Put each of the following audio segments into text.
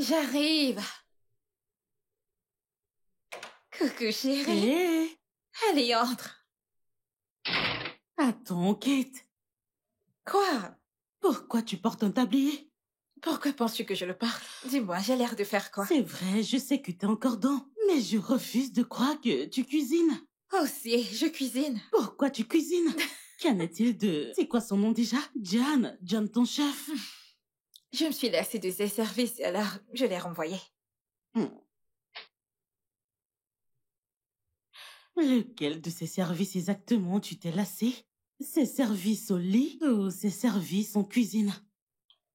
J'arrive. Coucou chérie. Hé! Allez, entre. Attends, Kate. Quoi? Pourquoi tu portes un tablier? Pourquoi penses-tu que je le porte? Dis-moi, j'ai l'air de faire quoi? C'est vrai, je sais que t'es encore dans, mais je refuse de croire que tu cuisines. Oh si, je cuisine. Pourquoi tu cuisines? Qu'en est-il de... C'est quoi son nom déjà? John ton chef. Je me suis lassée de ses services, alors je l'ai renvoyé. Hmm. Lequel de ces services exactement tu t'es lassé? Ces services au lit ou ces services en cuisine?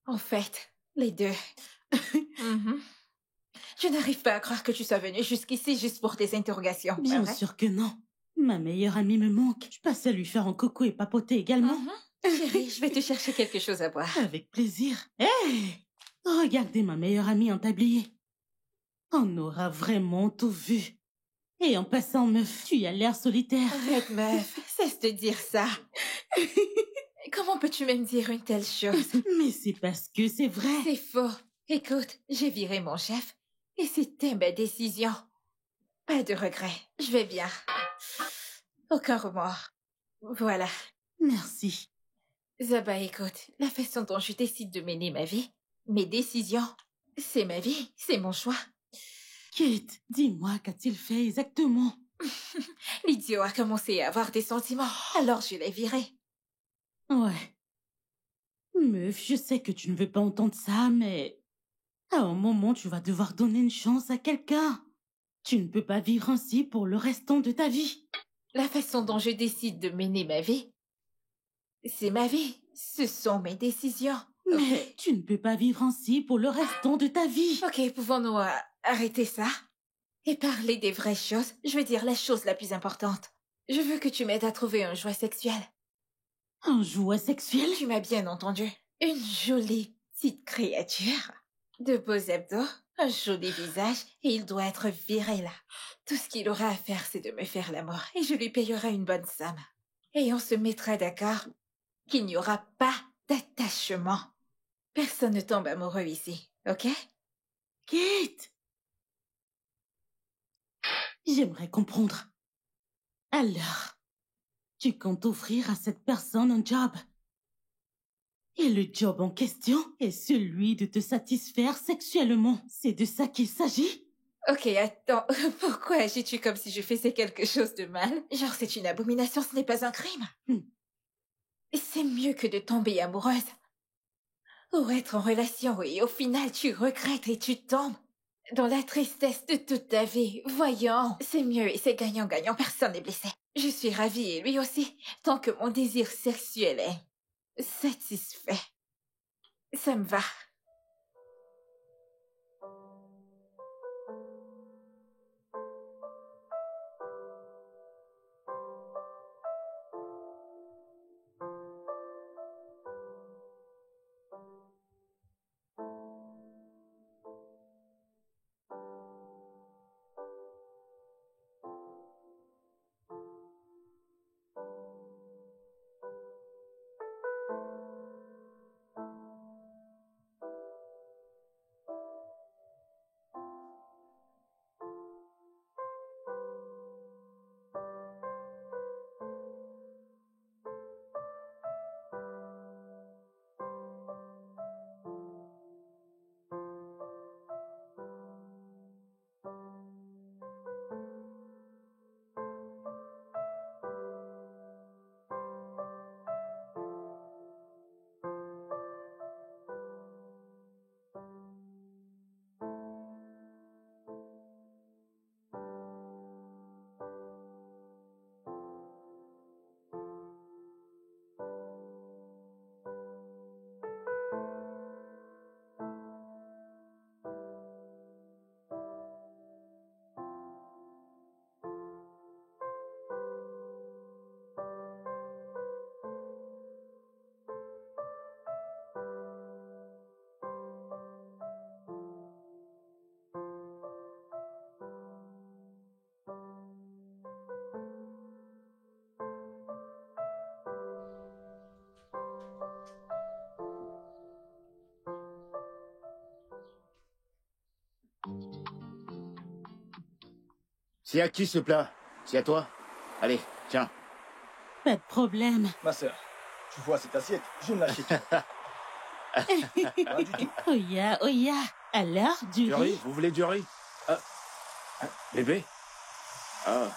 En fait, les deux. Mhm. Je n'arrive pas à croire que tu sois venue jusqu'ici juste pour tes interrogations, pas Bien vrai? sûr que non. Ma meilleure amie me manque. Je passe à lui faire un coco et papoter également. Chérie, je vais te chercher quelque chose à boire. Avec plaisir. Hé! Regardez ma meilleure amie en tablier. On aura vraiment tout vu. Et en passant, meuf, tu as l'air solitaire. Arrête, meuf, cesse de dire ça. Comment peux-tu même dire une telle chose? Mais c'est parce que c'est vrai. C'est faux. Écoute, j'ai viré mon chef et c'était ma décision. Pas de regret, je vais bien. Aucun remords. Voilà. Merci. Zaba, écoute, la façon dont je décide de mener ma vie, mes décisions, c'est ma vie, c'est mon choix. Kate, dis-moi, qu'a-t-il fait exactement? L'idiot a commencé à avoir des sentiments, alors je l'ai viré. Ouais. Meuf, je sais que tu ne veux pas entendre ça, mais... À un moment, tu vas devoir donner une chance à quelqu'un. Tu ne peux pas vivre ainsi pour le restant de ta vie. La façon dont je décide de mener ma vie, c'est ma vie. Ce sont mes décisions. Mais tu ne peux pas vivre ainsi pour le restant de ta vie. Ok, pouvons-nous arrêter ça et parler des vraies choses? Je veux dire la chose la plus importante. Je veux que tu m'aides à trouver un jouet sexuel. Un jouet sexuel? Tu m'as bien entendu. Une jolie petite créature. De beaux abdos, un joli visage, et il doit être viré là. Tout ce qu'il aura à faire, c'est de me faire l'amour, et je lui payerai une bonne somme. Et on se mettra d'accord qu'il n'y aura pas d'attachement. Personne ne tombe amoureux ici, ok? Kate! J'aimerais comprendre. Alors, tu comptes offrir à cette personne un job. Et le job en question est celui de te satisfaire sexuellement. C'est de ça qu'il s'agit? Ok, attends, pourquoi agis-tu comme si je faisais quelque chose de mal? Genre c'est une abomination, ce n'est pas un crime. C'est mieux que de tomber amoureuse. Ou être en relation et au final tu regrettes et tu tombes dans la tristesse de toute ta vie. Voyons, c'est mieux et c'est gagnant-gagnant, personne n'est blessé. Je suis ravie et lui aussi, tant que mon désir sexuel est satisfait. Ça me va. C'est à qui ce plat? C'est à toi? Allez, tiens. Pas de problème. Ma sœur, tu vois cette assiette? Je ne l'achète pas. Pas du tout. Oya, Oya. Alors, du Du riz? riz? Vous voulez du riz? Bébé? Ah,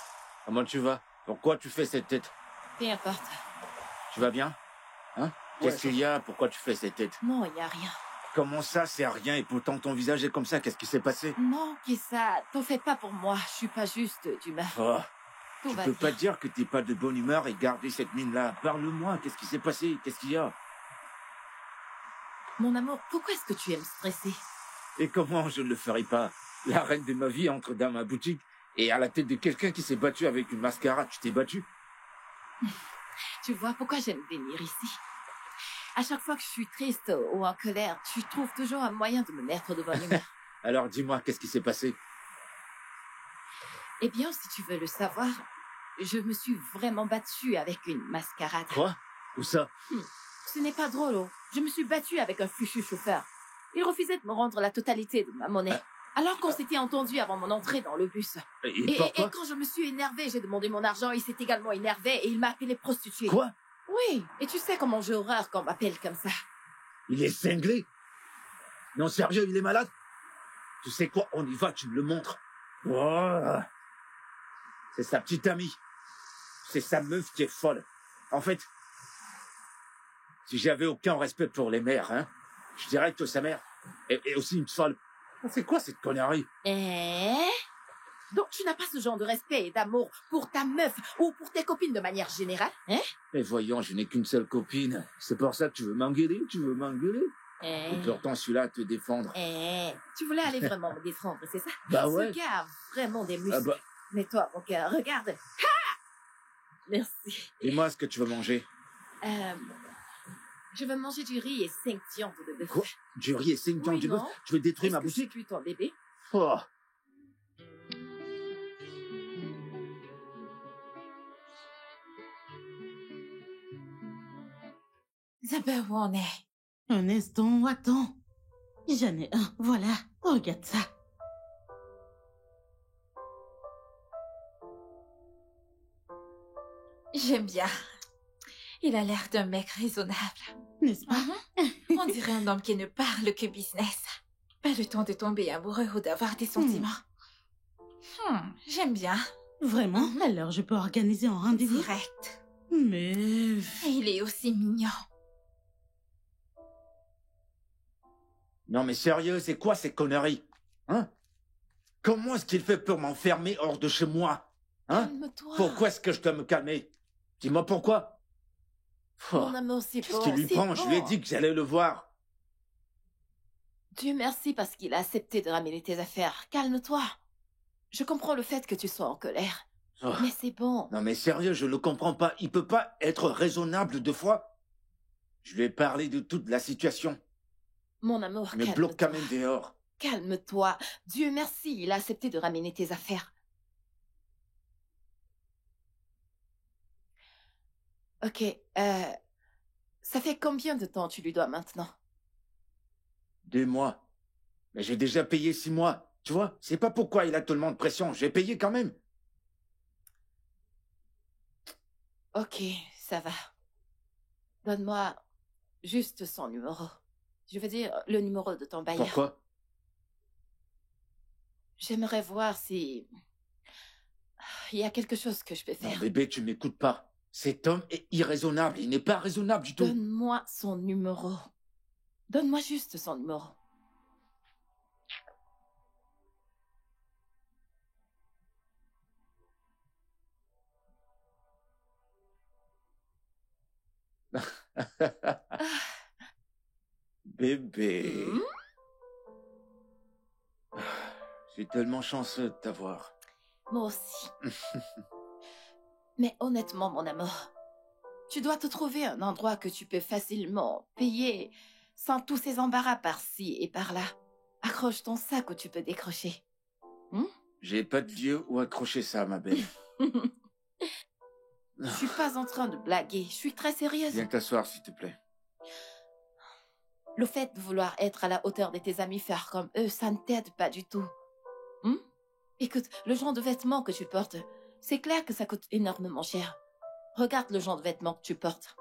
comment tu vas? Pourquoi tu fais cette tête? Peu importe. Tu vas bien? Hein? Qu'est-ce qu'il y a? Pourquoi tu fais cette tête? Non, il n'y a rien. Comment ça, c'est rien et pourtant ton visage est comme ça? Qu'est-ce qui s'est passé? Non, Kissa, t'en fais pas pour moi. Je suis pas juste d'humeur. Oh, Tout tu va peux bien. pas dire que t'es pas de bonne humeur et garder cette mine-là. Parle-moi, qu'est-ce qui s'est passé? Qu'est-ce qu'il y a? Mon amour, pourquoi est-ce que tu aimes stresser? Et comment je ne le ferai pas? La reine de ma vie entre dans ma boutique et à la tête de quelqu'un qui s'est battu avec une mascarade. Tu t'es battu? Tu vois pourquoi j'aime venir ici? À chaque fois que je suis triste ou en colère, tu trouves toujours un moyen de me mettre de bonne humeur. Alors dis-moi, qu'est-ce qui s'est passé? Eh bien, si tu veux le savoir, je me suis vraiment battue avec une mascarade. Quoi? Où ça? Ce n'est pas drôle, oh. Je me suis battue avec un fichu chauffeur. Il refusait de me rendre la totalité de ma monnaie. Alors qu'on s'était entendu avant mon entrée dans le bus. Et Et pourquoi? quand je me suis énervée, j'ai demandé mon argent, il s'est également énervé et il m'a appelé prostituée. Quoi? Oui, et tu sais comment j'ai horreur quand on m'appelle comme ça. Il est cinglé? Non, sérieux, il est malade? Tu sais quoi? On y va, tu me le montres. Oh. C'est sa petite amie. C'est sa meuf qui est folle. En fait, si j'avais aucun respect pour les mères, hein, je dirais que sa mère est aussi une folle. C'est quoi cette connerie? Donc tu n'as pas ce genre de respect et d'amour pour ta meuf ou pour tes copines de manière générale, hein? Mais voyons, je n'ai qu'une seule copine. C'est pour ça que tu veux m'engueuler? Tu veux m'engueuler? Et pourtant, je suis là à te défendre. Tu voulais aller vraiment me défendre, c'est ça? Bah ouais. Ce gars a vraiment des muscles. Ah bah, Mais toi, mon cœur, regarde. Ha! Merci. dis-moi ce que tu veux manger. Je veux manger du riz et 5 viandes de bœuf. Quoi? Du riz et 5 Oui, viandes de bœuf? non. Tu veux détruire Est-ce ma que je suis boutique? plus ton bébé? Oh. Isabelle, où on est? Un instant, attends. J'en ai un, voilà. Regarde ça. J'aime bien. Il a l'air d'un mec raisonnable. N'est-ce pas? On dirait un homme qui ne parle que business. Pas le temps de tomber amoureux ou d'avoir des sentiments. J'aime bien. Vraiment? Alors je peux organiser un rendez-vous? Direct. Mais... Et il est aussi mignon. Non mais sérieux, c'est quoi ces conneries? Hein? Comment est-ce qu'il fait pour m'enfermer hors de chez moi? Hein? Calme-toi. Pourquoi est-ce que je dois me calmer? Dis-moi pourquoi? Oh, Mon amour, c'est qu'est-ce bon. qui lui c'est prend? bon. Je lui ai dit que j'allais le voir. Dieu merci parce qu'il a accepté de ramener tes affaires. Calme-toi. Je comprends le fait que tu sois en colère. Oh. Mais c'est bon. Non mais sérieux, je ne comprends pas. Il peut pas être raisonnable 2 fois? Je lui ai parlé de toute la situation. Mon amour, Il me bloque calme-toi. quand même dehors. Calme-toi. Dieu merci, il a accepté de ramener tes affaires. Ok, ça fait combien de temps tu lui dois maintenant? 2 mois. Mais j'ai déjà payé 6 mois. Tu vois, c'est pas pourquoi il a tellement de pression. J'ai payé quand même. Ok, ça va. Donne-moi juste son numéro. Je veux dire, le numéro de ton bailleur. Pourquoi? J'aimerais voir si... il y a quelque chose que je peux Non, faire. bébé, tu m'écoutes pas. Cet homme est irraisonnable. Il n'est pas raisonnable du tout. Donne-moi son numéro. Donne-moi juste son numéro. Bébé. Hmm? Je suis tellement chanceux de t'avoir. Moi aussi. Mais honnêtement, mon amour, tu dois te trouver un endroit que tu peux facilement payer sans tous ces embarras par-ci et par-là. Accroche ton sac où tu peux décrocher. J'ai pas de lieu où accrocher ça, ma belle. Je suis pas en train de blaguer, je suis très sérieuse. Viens t'asseoir, s'il te plaît. Le fait de vouloir être à la hauteur de tes amis, faire comme eux, ça ne t'aide pas du tout. Écoute, le genre de vêtements que tu portes, c'est clair que ça coûte énormément cher. Regarde le genre de vêtements que tu portes.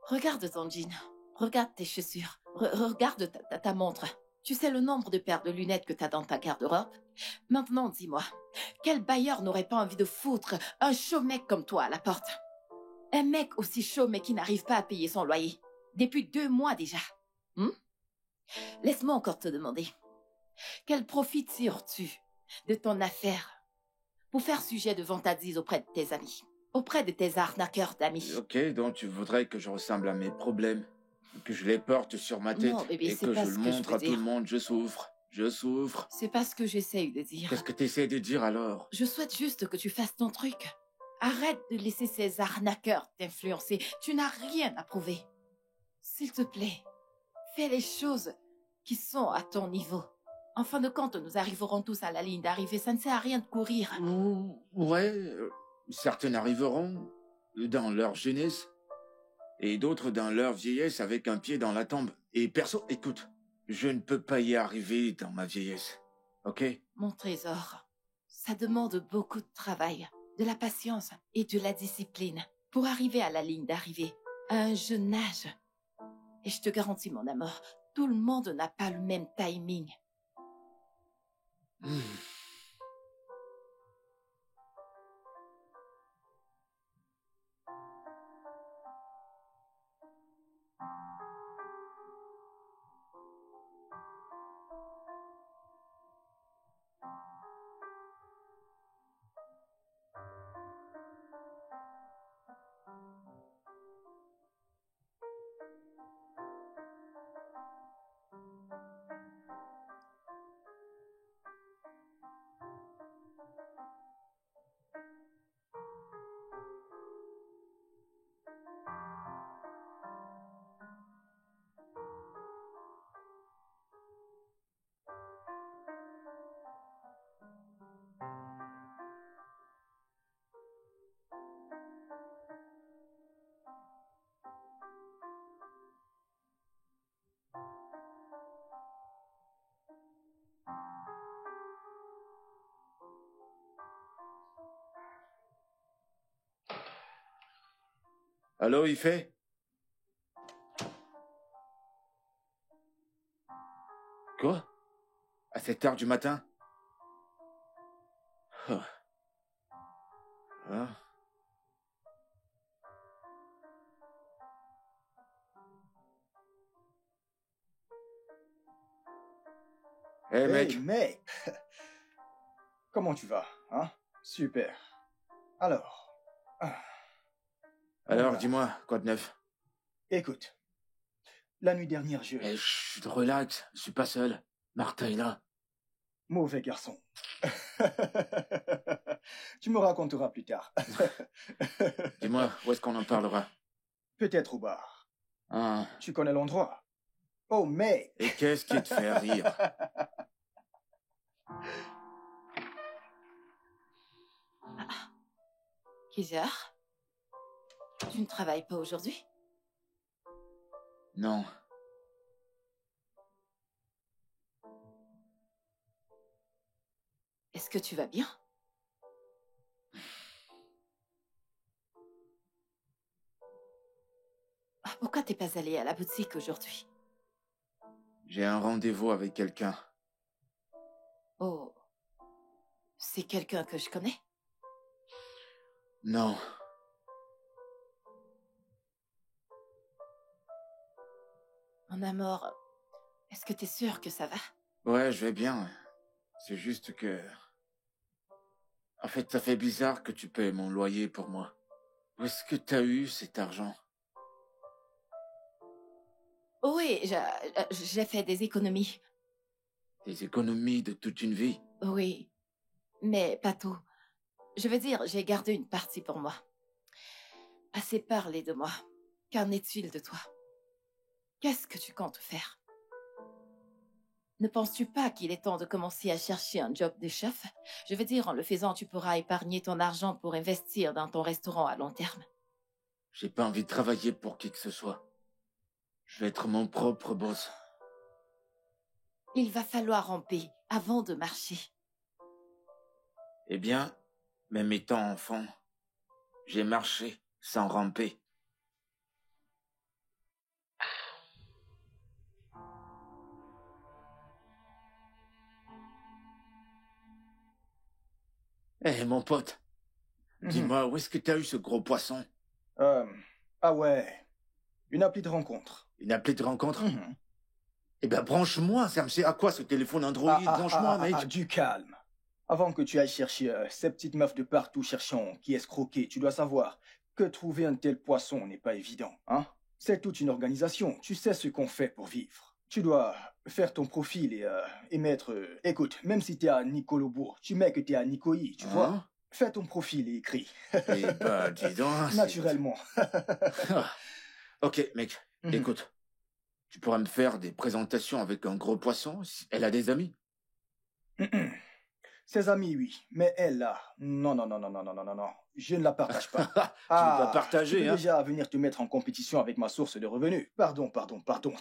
Regarde ton jean. Regarde tes chaussures. Regarde ta montre. Tu sais le nombre de paires de lunettes que t'as dans ta garde-robe? Maintenant, dis-moi, quel bailleur n'aurait pas envie de foutre un chaud mec comme toi à la porte? Un mec aussi chaud mais qui n'arrive pas à payer son loyer. Depuis 2 mois déjà. Laisse-moi encore te demander. Quel profit tires-tu de ton affaire pour faire sujet de vantardise auprès de tes amis? Auprès de tes arnaqueurs d'amis. Ok, donc tu voudrais que je ressemble à mes problèmes, que je les porte sur ma tête Non, bébé, et c'est que pas je ce le que je montre veux à tout le dire. monde, je souffre. C'est pas ce que j'essaye de dire. Qu'est-ce que tu essaies de dire alors? Je souhaite juste que tu fasses ton truc. Arrête de laisser ces arnaqueurs t'influencer. Tu n'as rien à prouver. S'il te plaît, fais les choses qui sont à ton niveau. En fin de compte, nous arriverons tous à la ligne d'arrivée. Ça ne sert à rien de courir. Ouais, certains arriveront dans leur jeunesse et d'autres dans leur vieillesse avec un pied dans la tombe. Et perso, écoute, je ne peux pas y arriver dans ma vieillesse, ok? Mon trésor, ça demande beaucoup de travail, de la patience et de la discipline pour arriver à la ligne d'arrivée à un jeune âge. Et je te garantis, mon amour, tout le monde n'a pas le même timing. Allô, il fait? Quoi? À cette heure du matin? Oh. Hein? Hey, mec. Mec. Comment tu vas, hein? Super. Alors. Alors, dis-moi, quoi de neuf? Écoute. La nuit dernière, Eh, chut, relax, je suis pas seul. Martha est là. Mauvais garçon. Tu me raconteras plus tard. Dis-moi, où est-ce qu'on en parlera? Peut-être au bar. Ah. Tu connais l'endroit? Oh, mec. Et qu'est-ce qui te fait rire? Kizer, tu ne travailles pas aujourd'hui? Non. Est-ce que tu vas bien? Pourquoi t'es pas allé à la boutique aujourd'hui? J'ai un rendez-vous avec quelqu'un. Oh. C'est quelqu'un que je connais? Non. Mon amour, est-ce que t'es sûr que ça va? Ouais, je vais bien. C'est juste que... En fait, ça fait bizarre que tu payes mon loyer pour moi. Où est-ce que t'as eu cet argent? Oui, j'ai fait des économies. Des économies de toute une vie? Oui, mais pas tout. Je veux dire, j'ai gardé une partie pour moi. Assez parlé de moi. Qu'en est-il de toi? Qu'est-ce que tu comptes faire? Ne penses-tu pas qu'il est temps de commencer à chercher un job de chef? Je veux dire, en le faisant, tu pourras épargner ton argent pour investir dans ton restaurant à long terme. J'ai pas envie de travailler pour qui que ce soit. Je vais être mon propre boss. Il va falloir ramper avant de marcher. Eh bien, même étant enfant, j'ai marché sans ramper. Eh, mon pote, dis-moi, où est-ce que t'as eu ce gros poisson? Ah ouais, une appli de rencontre. Une appli de rencontre? Eh ben, branche-moi, ça me sert à quoi ce téléphone Android? Branche-moi, mec. Du calme. Avant que tu ailles chercher ces petites meufs de partout cherchant qui escroquer, tu dois savoir que trouver un tel poisson n'est pas évident, hein? C'est toute une organisation, tu sais ce qu'on fait pour vivre. Tu dois faire ton profil et mettre... écoute, même si t'es à Nicolobourg, tu mets que t'es à Nicoï, tu vois? Fais ton profil et écris. Eh ben, dis donc... Naturellement. Ok, mec, écoute. Tu pourras me faire des présentations avec un gros poisson? Elle a des amis? Ses amis, oui. Mais elle, là, non. Je ne la partage pas. Tu veux pas partager, tu peux hein? déjà venir te mettre en compétition avec ma source de revenus. Pardon.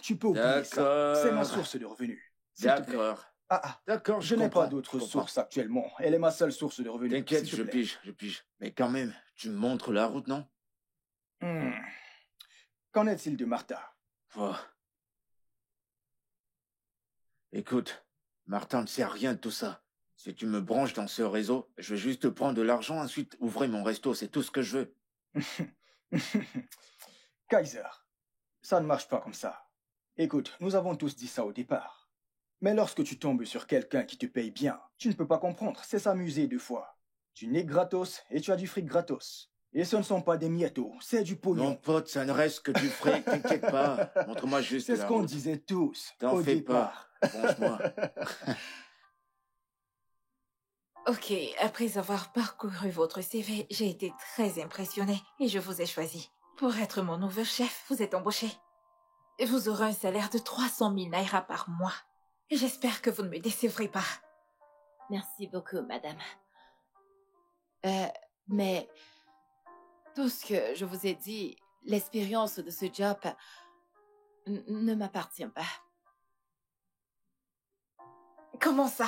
Tu peux oublier ça. C'est ma source de revenus. D'accord. D'accord, je n'ai pas d'autre source actuellement. Elle est ma seule source de revenus. T'inquiète, je pige. Mais quand même, tu me montres la route, non? Qu'en est-il de Martha? Écoute, Martin ne sait rien de tout ça. Si tu me branches dans ce réseau, je vais juste prendre de l'argent, ensuite ouvrir mon resto, c'est tout ce que je veux. Kaiser, ça ne marche pas comme ça. Écoute, nous avons tous dit ça au départ. Mais lorsque tu tombes sur quelqu'un qui te paye bien, tu ne peux pas comprendre, c'est s'amuser deux fois. Tu n'es gratos et tu as du fric gratos. Et ce ne sont pas des miettos, c'est du pognon. Mon pote, ça ne reste que du fric, t'inquiète pas. Montre-moi juste c'est ce qu'on disait tous. T'en fais pas, branche-moi. Ok, après avoir parcouru votre CV, j'ai été très impressionnée et je vous ai choisi. Pour être mon nouveau chef, vous êtes embauché. Vous aurez un salaire de 300 000 naira par mois. J'espère que vous ne me décevrez pas. Merci beaucoup, madame. Mais tout ce que je vous ai dit, l'expérience de ce job ne m'appartient pas. Comment ça?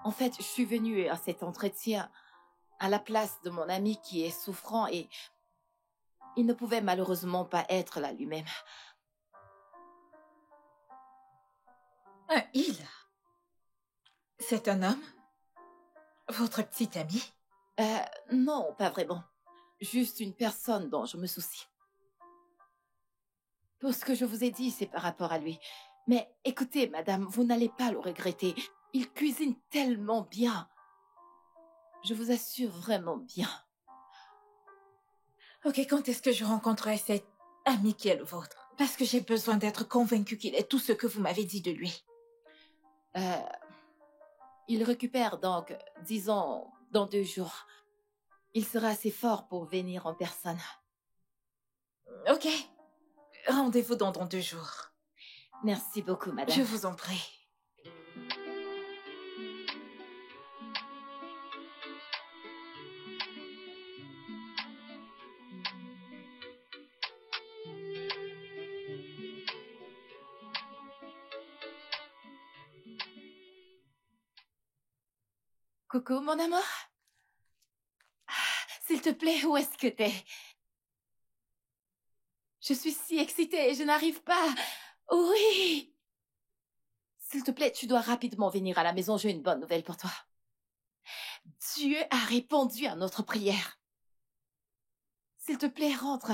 En fait, je suis venue à cet entretien à la place de mon ami qui est souffrant et il ne pouvait malheureusement pas être là lui-même. Il? C'est un homme? Votre petit ami? Non, pas vraiment. Juste une personne dont je me soucie. Tout ce que je vous ai dit, c'est par rapport à lui. Mais écoutez, madame, vous n'allez pas le regretter. Il cuisine tellement bien. Je vous assure vraiment bien. Ok, quand est-ce que je rencontrerai cet ami qui est le vôtre? Parce que j'ai besoin d'être convaincue qu'il est tout ce que vous m'avez dit de lui. Il récupère donc, disons, dans 2 jours. Il sera assez fort pour venir en personne. Ok. Rendez-vous dans 2 jours. Merci beaucoup, madame. Je vous en prie. Coucou, mon amour. S'il te plaît, où est-ce que t'es? Je suis si excitée, je n'arrive pas. Oui! S'il te plaît, tu dois rapidement venir à la maison, j'ai une bonne nouvelle pour toi. Dieu a répondu à notre prière. S'il te plaît, rentre.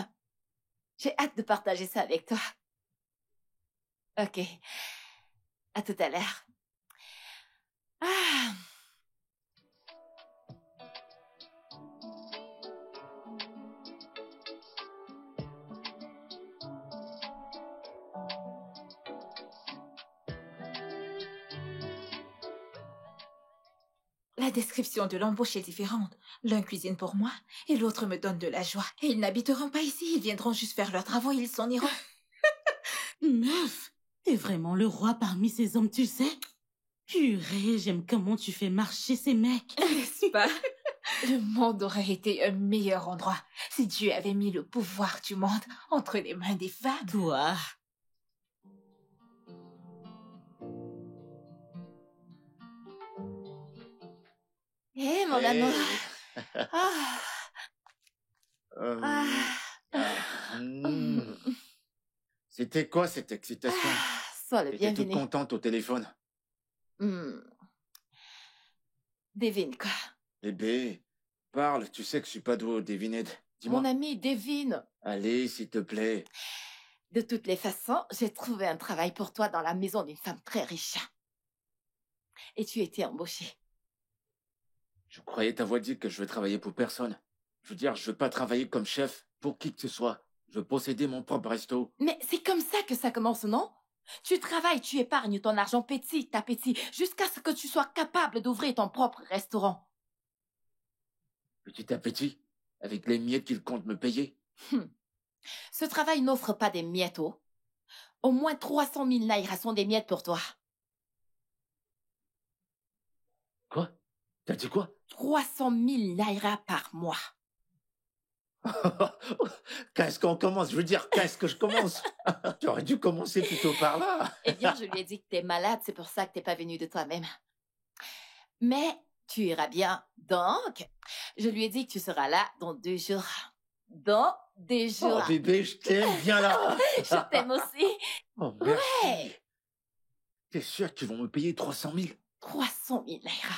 J'ai hâte de partager ça avec toi. Ok. À tout à l'heure. Ah! La description de l'embauche est différente. L'un cuisine pour moi et l'autre me donne de la joie. Et ils n'habiteront pas ici, ils viendront juste faire leurs travaux et ils s'en iront. Meuf, t'es vraiment le roi parmi ces hommes, tu sais? Purée, j'aime comment tu fais marcher ces mecs. N'est-ce pas? Le monde aurait été un meilleur endroit si Dieu avait mis le pouvoir du monde entre les mains des femmes. Toi. Hé, mon amour. Ah. C'était quoi cette excitation? Sois le T'étais toute bienvenu. contente au téléphone. Devine quoi? Bébé, parle, tu sais que je suis pas doué au devinette. Dis-moi. Mon ami, devine. Allez, s'il te plaît. De toutes les façons, j'ai trouvé un travail pour toi dans la maison d'une femme très riche. Et tu étais embauché. Je croyais t'avoir dit que je veux travailler pour personne. Je veux dire, je veux pas travailler comme chef pour qui que ce soit. Je veux posséder mon propre resto. Mais c'est comme ça que ça commence, non? Tu travailles, tu épargnes ton argent petit à petit, jusqu'à ce que tu sois capable d'ouvrir ton propre restaurant. Petit à petit, avec les miettes qu'il compte me payer. Ce travail n'offre pas des miettes, oh. Au moins 300 000 naira sont des miettes pour toi. Quoi? T'as dit quoi? 300 000 naira par mois. Qu'est-ce qu'on commence? Je veux dire, qu'est-ce que je commence? J'aurais dû commencer plutôt par là. Eh bien, je lui ai dit que t'es malade, c'est pour ça que t'es pas venu de toi-même. Mais tu iras bien. Donc, je lui ai dit que tu seras là dans 2 jours. Dans 2 jours. Oh bébé, je t'aime, viens là. Je t'aime aussi. Oh merci. Ouais. T'es sûr qu'ils vont me payer 300 000? 300 000 naira.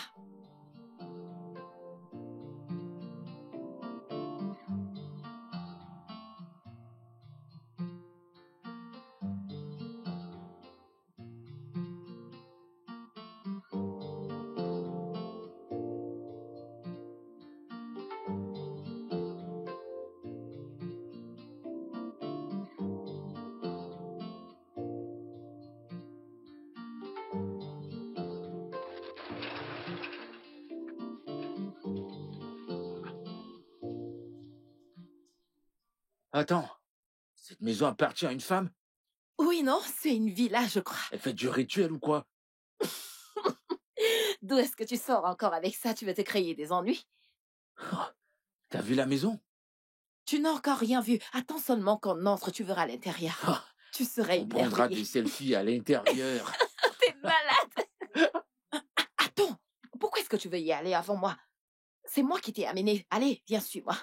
Attends, cette maison appartient à une femme? Oui, non, c'est une villa, je crois. Elle fait du rituel ou quoi? D'où est-ce que tu sors encore avec ça? Tu veux te créer des ennuis? Oh, t'as vu la maison? Tu n'as encore rien vu. Attends seulement qu'on entre, tu verras l'intérieur. Oh, Tu serais on prendra émerveillé. des selfies à l'intérieur. T'es malade. Attends, pourquoi est-ce que tu veux y aller avant moi? C'est moi qui t'ai amené. Allez, viens, suis-moi.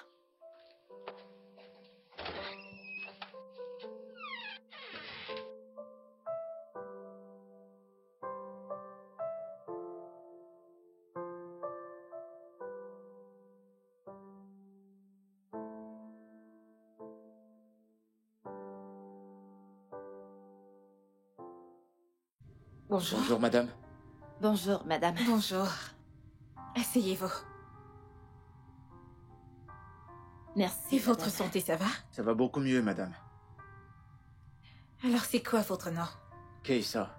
Bonjour. Bonjour madame. Bonjour, madame. Bonjour. Asseyez-vous. Merci. Et votre madame. santé, ça va? Ça va beaucoup mieux madame. Alors, c'est quoi votre nom? Keïssa.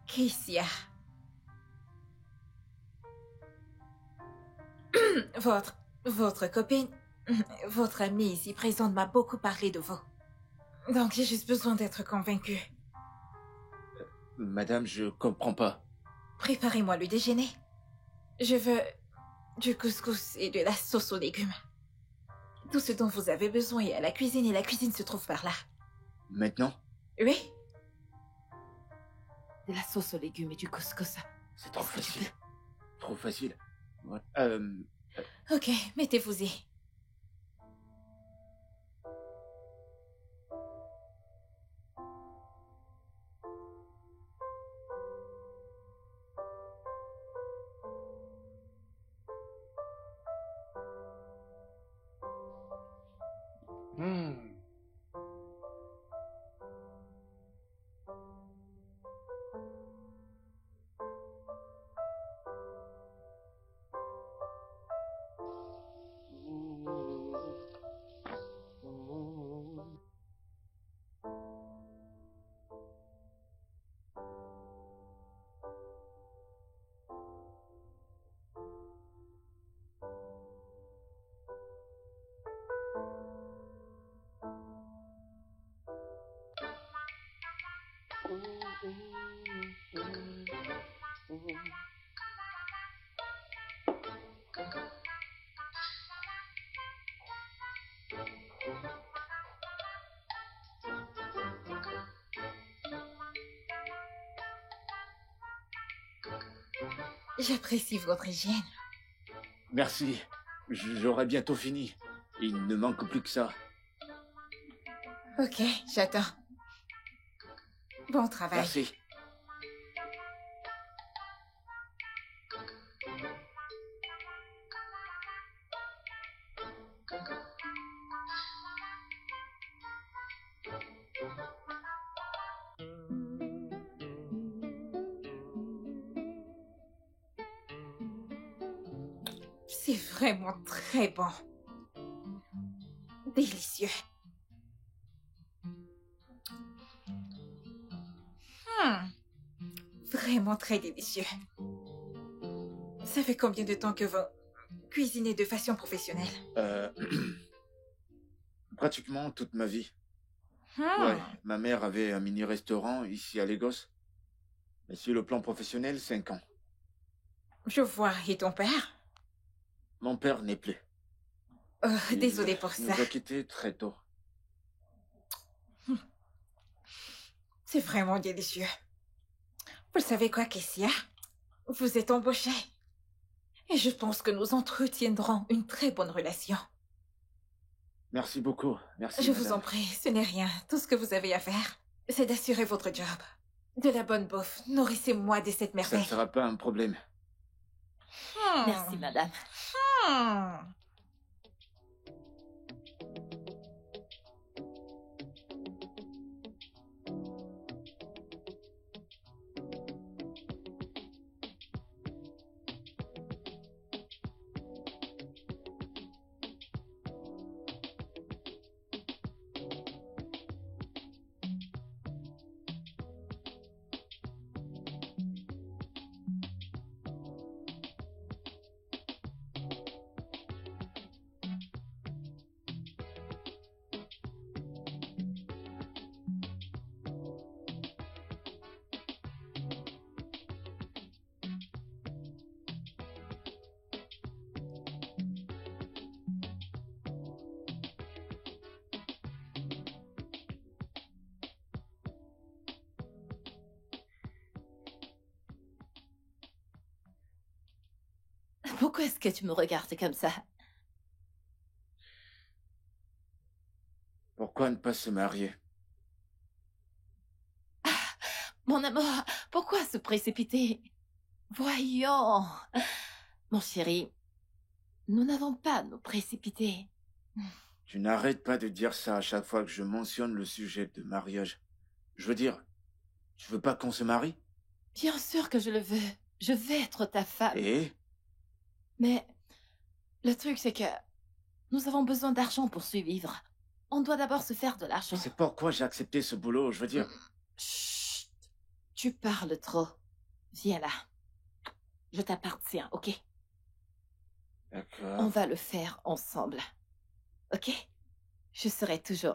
Keissia. Votre copine, votre amie ici présente m'a beaucoup parlé de vous. Donc, j'ai juste besoin d'être convaincue. Madame, je comprends pas. Préparez-moi le déjeuner. Je veux du couscous et de la sauce aux légumes. Tout ce dont vous avez besoin est à la cuisine et la cuisine se trouve par là. Maintenant? Oui? De la sauce aux légumes et du couscous. C'est trop Est-ce que tu facile. Trop facile. Ouais. Ok, mettez-vous-y. J'apprécie votre hygiène. Merci. J'aurai bientôt fini. Il ne manque plus que ça. Ok, j'attends. Bon travail. Merci. C'est vraiment très bon. Délicieux. Vraiment très délicieux. Ça fait combien de temps que vous cuisinez de façon professionnelle? Pratiquement toute ma vie. Ouais, ma mère avait un mini-restaurant ici à Lagos. Mais sur le plan professionnel, 5 ans. Je vois. Et ton père? Mon père n'est plus. Désolée pour Il ça. nous a quittés très tôt. C'est vraiment délicieux. Vous savez quoi, Kessia? Vous êtes embauchée. Et je pense que nous entretiendrons une très bonne relation. Merci beaucoup. Merci, Je madame. vous en prie, ce n'est rien. Tout ce que vous avez à faire, c'est d'assurer votre job. De la bonne bouffe. Nourrissez-moi de cette Ça merveille. ne sera pas un problème. Merci, madame. Pourquoi est-ce que tu me regardes comme ça? Pourquoi ne pas se marier? Mon amour, pourquoi se précipiter? Voyons. Mon chéri, nous n'avons pas à nous précipiter. Tu n'arrêtes pas de dire ça à chaque fois que je mentionne le sujet de mariage. Je veux dire, tu veux pas qu'on se marie? Bien sûr que je le veux. Je vais être ta femme. Et? Mais le truc, c'est que nous avons besoin d'argent pour survivre. On doit d'abord se faire de l'argent. C'est pourquoi j'ai accepté ce boulot, je veux dire. Chut. Tu parles trop. Viens là. Je t'appartiens, ok? D'accord. On va le faire ensemble. Ok? Je serai toujours...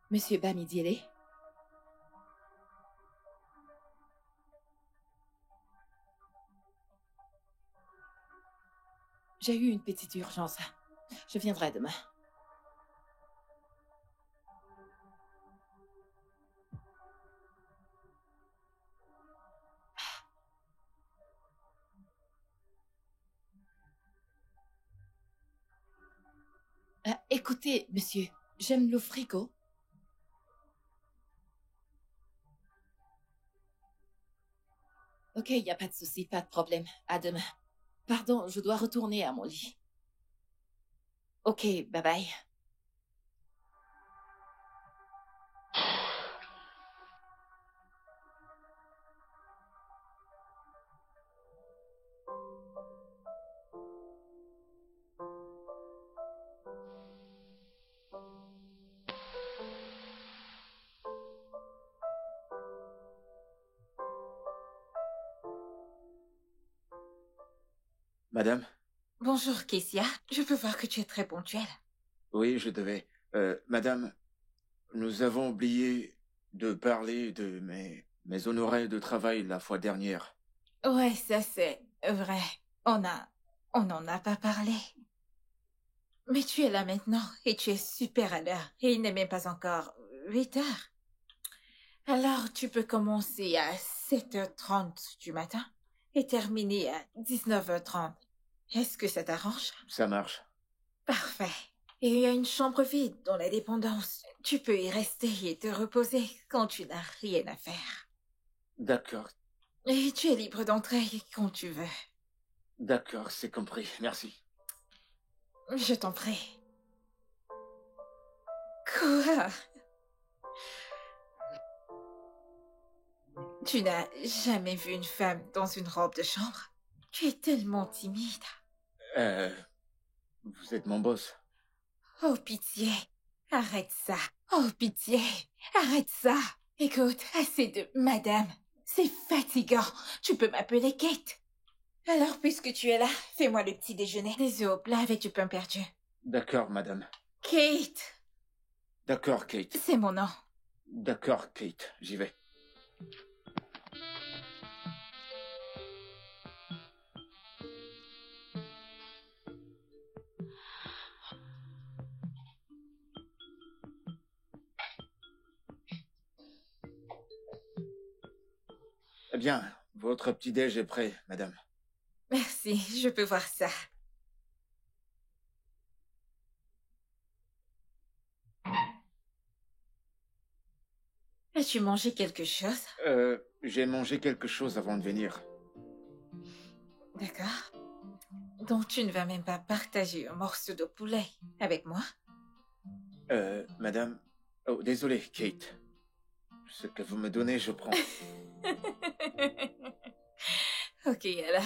Monsieur Bamidiele? J'ai eu une petite urgence. Je viendrai demain. Écoutez, monsieur, j'aime le frigo. Ok, y a pas de souci, pas de problème. À demain. Pardon, je dois retourner à mon lit. Ok, bye bye. Madame? Bonjour, Kessia. Je peux voir que tu es très ponctuelle. Oui, je devais. Madame, nous avons oublié de parler de mes honoraires de travail la fois dernière. Ouais, ça c'est vrai. On n'en a pas parlé. Mais tu es là maintenant et tu es super à l'heure. Et il n'est même pas encore 8 heures. Alors tu peux commencer à 7h30 du matin et terminer à 19h30. Est-ce que ça t'arrange? Ça marche. Parfait. Et il y a une chambre vide dans la dépendance. Tu peux y rester et te reposer quand tu n'as rien à faire. D'accord. Et tu es libre d'entrer quand tu veux. D'accord, c'est compris. Merci. Je t'en prie. Quoi? Tu n'as jamais vu une femme dans une robe de chambre? Tu es tellement timide. Vous êtes mon boss. Oh, pitié. Arrête ça. Oh, pitié. Arrête ça. Écoute, assez de madame. C'est fatigant. Tu peux m'appeler Kate. Alors, puisque tu es là, fais-moi le petit déjeuner. Des œufs au plat avec du pain perdu. D'accord, madame. Kate. D'accord, Kate. C'est mon nom. D'accord, Kate. J'y vais. Eh bien, votre petit-déj est prêt, madame. Merci, je peux voir ça. As-tu mangé quelque chose? J'ai mangé quelque chose avant de venir. D'accord. Donc tu ne vas même pas partager un morceau de poulet avec moi? Madame... Oh, désolé, Kate. Ce que vous me donnez, je prends. Ok, alors.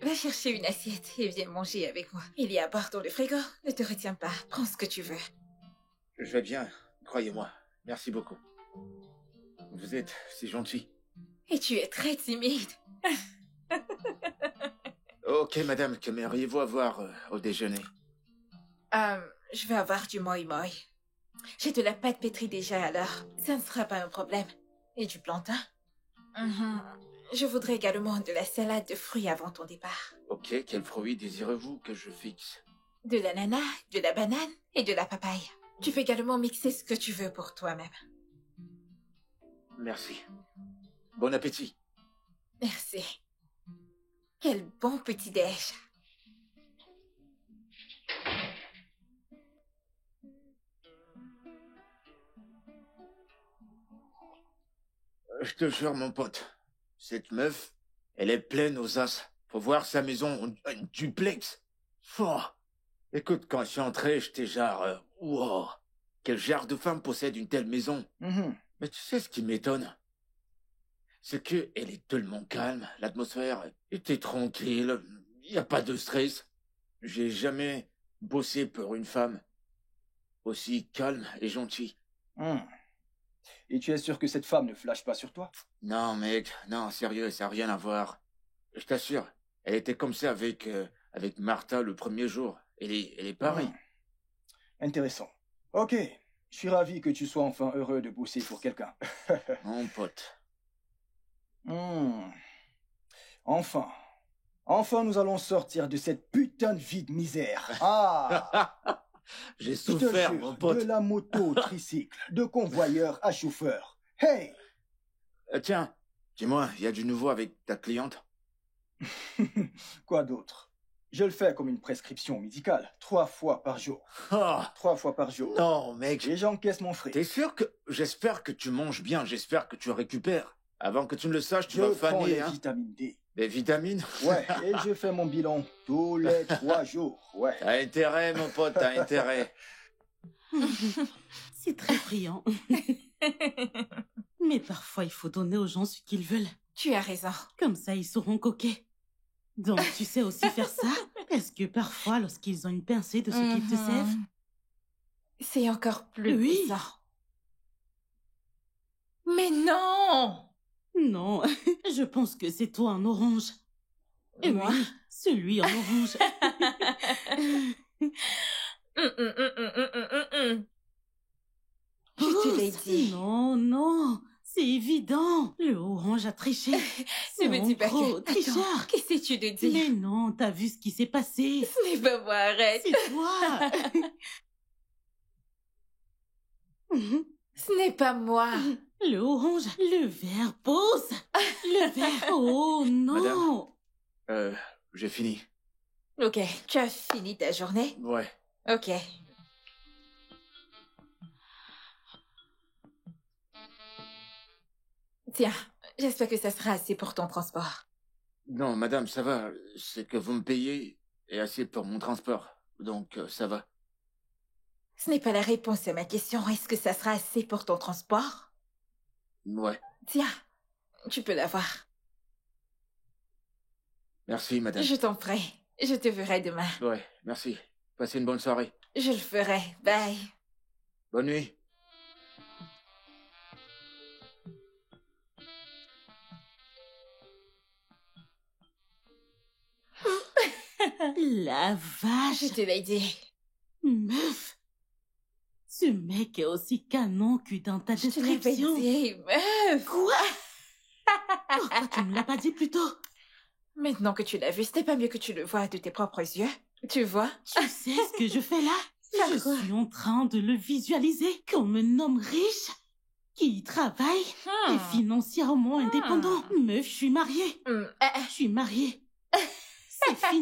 Va chercher une assiette et viens manger avec moi. Il y a à boire dans le frigo. Ne te retiens pas. Prends ce que tu veux. Je vais bien, croyez-moi. Merci beaucoup. Vous êtes si gentil. Et tu es très timide. Ok, madame, qu'aimeriez-vous avoir au déjeuner? Je vais avoir du moi. J'ai de la pâte pétrie déjà, alors ça ne sera pas un problème. Et du plantain? Je voudrais également de la salade de fruits avant ton départ. Ok, quel fruit désirez-vous que je fixe? De l'ananas, de la banane et de la papaye. Tu peux également mixer ce que tu veux pour toi-même. Merci. Bon appétit. Merci. Quel bon petit-déj. Je te jure, mon pote, cette meuf, elle est pleine aux as. Faut voir sa maison, une duplex. Oh. Écoute, quand je suis entré, j'étais genre... wow. Quel genre de femme possède une telle maison? Mais tu sais ce qui m'étonne? C'est que elle est tellement calme, l'atmosphère était tranquille, il n'y a pas de stress. J'ai jamais bossé pour une femme aussi calme et gentille. Et tu es sûr que cette femme ne flash pas sur toi? Non, mec, non, sérieux, ça n'a rien à voir. Je t'assure, elle était comme ça avec Martha le premier jour. Elle est pareille. Intéressant. Ok, je suis ravi que tu sois enfin heureux de bosser pour quelqu'un. Mon pote. Enfin, nous allons sortir de cette putain de vie de misère. Ah! J'ai Je te souffert, jure, mon pote. de la moto au tricycle, de convoyeur à chauffeur. Hey! Tiens, dis-moi, il y a du nouveau avec ta cliente? Quoi d'autre? Je le fais comme une prescription médicale, 3 fois par jour. Oh, 3 fois par jour. non, mec. Et j'encaisse mon frais. T'es sûr que... J'espère que tu manges bien, j'espère que tu récupères. Avant que tu ne le saches, tu Je vas prends faner, les hein. vitamines D. Des vitamines? Ouais, et je fais mon bilan tous les 3 jours, ouais. T'as intérêt, mon pote, t'as intérêt. C'est très brillant. Mais parfois, il faut donner aux gens ce qu'ils veulent. Tu as raison. Comme ça, ils seront coquets. Donc, tu sais aussi faire ça? Est-ce que parfois, lorsqu'ils ont une pincée de ce qu'ils te servent? C'est encore plus Oui. bizarre. Mais non! Non, je pense que c'est toi en orange. Moi? Oui, celui en orange. Je te l'ai dit. Non, non, c'est évident. Le orange a triché. Ne me dis pas Gros que... tricheur. Attends, qu'essaies-tu de dire? Mais non, t'as vu ce qui s'est passé. Ce n'est pas moi, arrête. C'est toi. Ce n'est pas moi. Le orange, le vert pose. Le vert. Oh non. Madame. J'ai fini. Ok, tu as fini ta journée? Ouais. Ok. Tiens, j'espère que ça sera assez pour ton transport. Non, madame, ça va. C'est que vous me payez et assez pour mon transport. Donc, ça va. Ce n'est pas la réponse à ma question. Est-ce que ça sera assez pour ton transport? Ouais. Tiens, tu peux l'avoir. Merci, madame. Je t'en prie. Je te verrai demain. Ouais, merci. Passez une bonne soirée. Je le ferai. Bye. Bonne nuit. La vache. Je te l'ai dit. Meuf. Ce mec est aussi canon que dans ta Je te l'avais description. dit, meuf. Quoi? Pourquoi tu me l'as pas dit plus tôt? Maintenant que tu l'as vu, c'était pas mieux que tu le vois de tes propres yeux. Tu vois? Tu sais ce que je fais là? Faire Je quoi? suis en train de le visualiser comme un homme riche qui travaille et financièrement indépendant. Meuf, je suis mariée. Je suis mariée. C'est fini.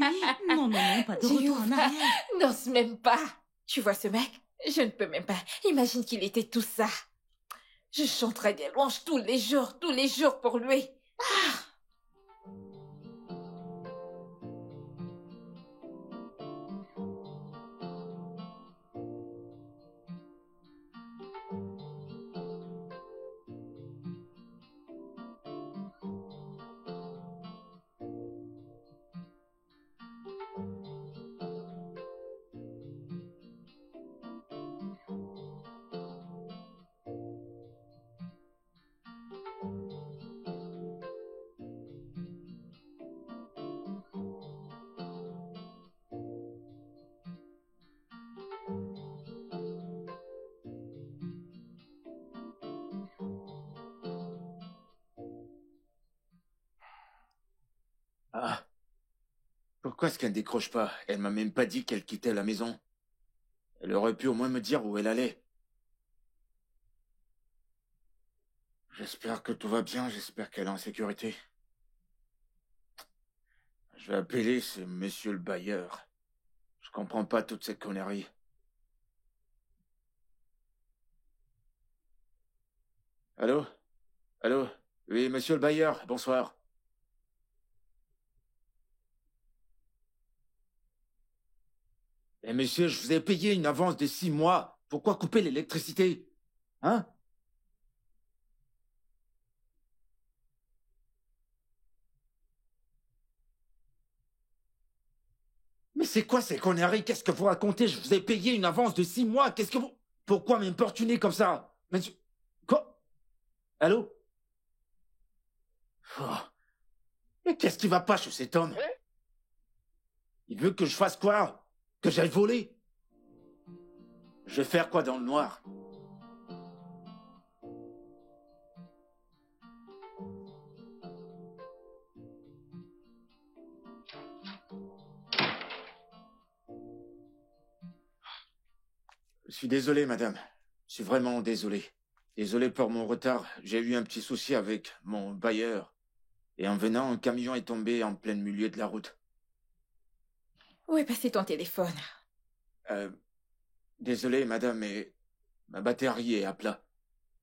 Non, non, non, pas de Tu retour en ouvres. arrière. N'ose même pas. Tu vois ce mec? Je ne peux même pas. Imagine qu'il était tout ça. Je chanterais des louanges tous les jours pour lui. Ah. Pourquoi est-ce qu'elle ne décroche pas? Elle m'a même pas dit qu'elle quittait la maison. Elle aurait pu au moins me dire où elle allait. J'espère que tout va bien, j'espère qu'elle est en sécurité. Je vais appeler ce monsieur le bailleur. Je comprends pas toute cette connerie. Allô? Allô? Oui, monsieur le bailleur, bonsoir. Eh monsieur, je vous ai payé une avance de 6 mois. Pourquoi couper l'électricité? Hein? Mais c'est quoi ces conneries? Qu'est-ce que vous racontez? Je vous ai payé une avance de 6 mois. Qu'est-ce que vous... Pourquoi m'importuner comme ça? Monsieur... Quoi? Allô? Oh. Mais qu'est-ce qui va pas chez cet homme? Il veut que je fasse quoi? Que j'aille voler? Je vais faire quoi dans le noir? Je suis désolé, madame. Je suis vraiment désolé. Désolé pour mon retard. J'ai eu un petit souci avec mon bailleur. Et en venant, un camion est tombé en plein milieu de la route. Où est passé ton téléphone? Désolé, madame, mais ma batterie est à plat.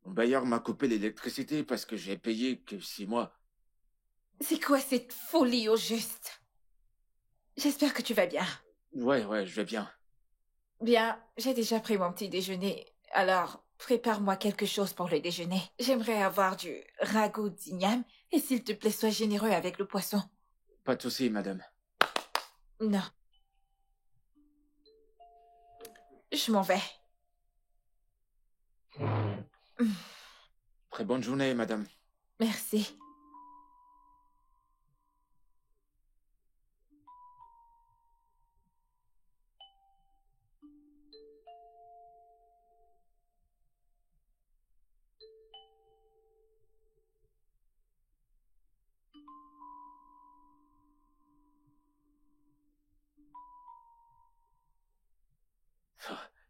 Mon bailleur m'a coupé l'électricité parce que j'ai payé que 6 mois. C'est quoi cette folie au juste? J'espère que tu vas bien. Ouais, je vais bien. Bien, j'ai déjà pris mon petit déjeuner, alors prépare-moi quelque chose pour le déjeuner. J'aimerais avoir du ragoût d'igname, et s'il te plaît, sois généreux avec le poisson. Pas de souci, madame. Non. Je m'en vais. Très bonne journée, madame. Merci.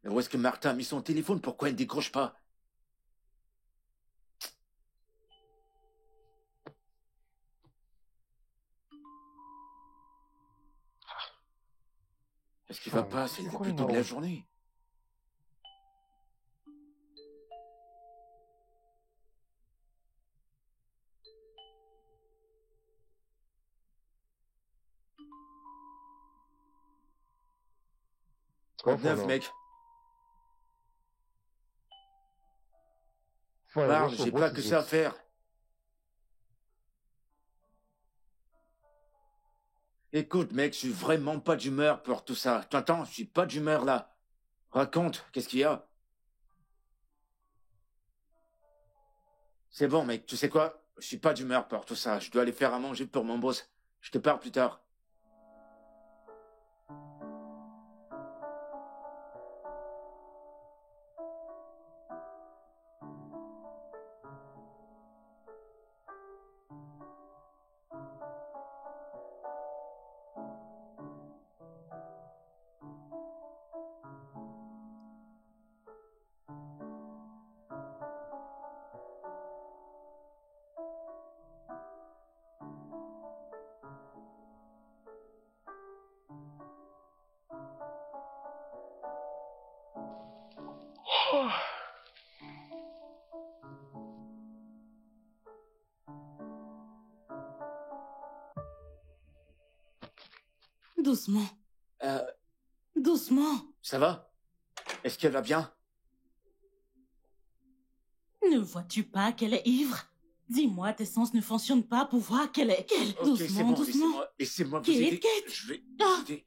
Mais où est-ce que Martha a mis son téléphone? Pourquoi elle ne décroche pas? Qu'est-ce qui va pas? C'est depuis toute la journée. Quoi de neuf, mec? Parle, j'ai pas que ça à faire. Écoute, mec, je suis vraiment pas d'humeur pour tout ça. T'entends? Je suis pas d'humeur, là. Raconte, qu'est-ce qu'il y a? C'est bon, mec, tu sais quoi? Je suis pas d'humeur pour tout ça. Je dois aller faire à manger pour mon boss. Je te parle plus tard. Doucement. Euh, Doucement. Ça va? Est-ce qu'elle va bien? Ne vois-tu pas qu'elle est ivre? Dis-moi, tes sens ne fonctionnent pas pour voir qu'elle est... Ok, doucement, c'est bon, doucement. laissez-moi vous Kate, aider. Kate. Je vais Ah. vous aider.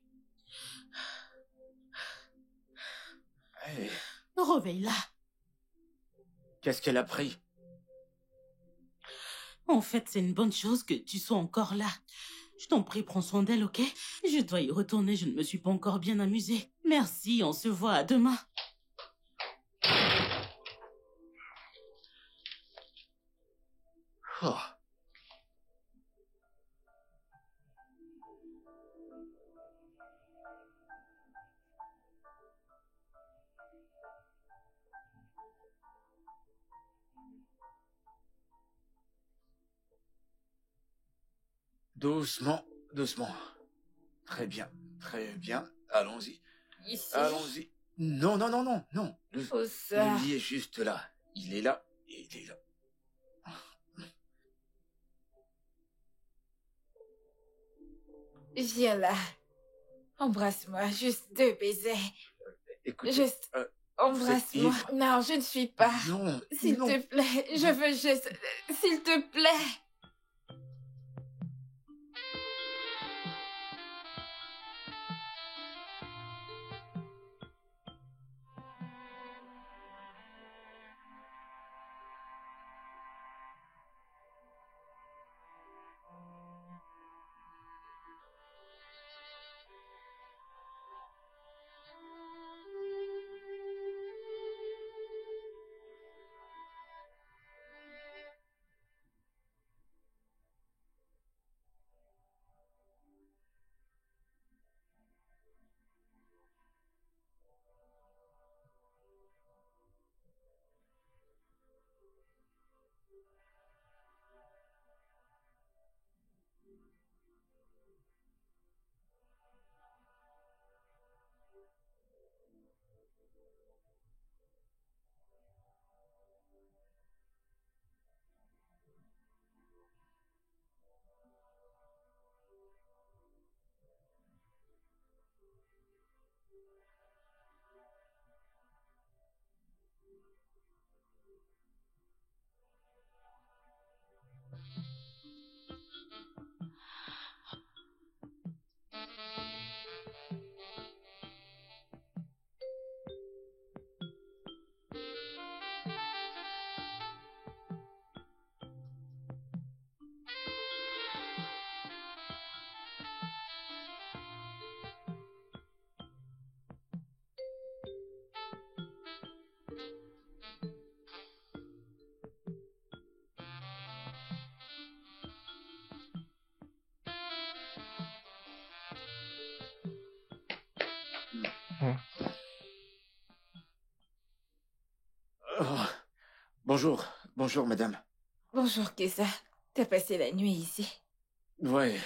Hey, Réveille-la. qu'est-ce qu'elle a pris? En fait, c'est une bonne chose que tu sois encore là. Je t'en prie, prends soin d'elle, ok? Je dois y retourner, je ne me suis pas encore bien amusée. Merci, on se voit à demain. Oh. Doucement, doucement. Très bien, très bien. Allons-y. Ici. Allons-y. Non. Où ça? Le lit est juste là. Il est là. Il est là. Viens là. Embrasse-moi, juste 2 baisers. Écoutez, Juste, embrasse-moi. ivre. Non, je ne suis pas. Non. S'il te plaît, je veux juste... S'il te plaît. Bonjour. Bonjour, madame. Bonjour, Kessa. T'as passé la nuit ici? Ouais,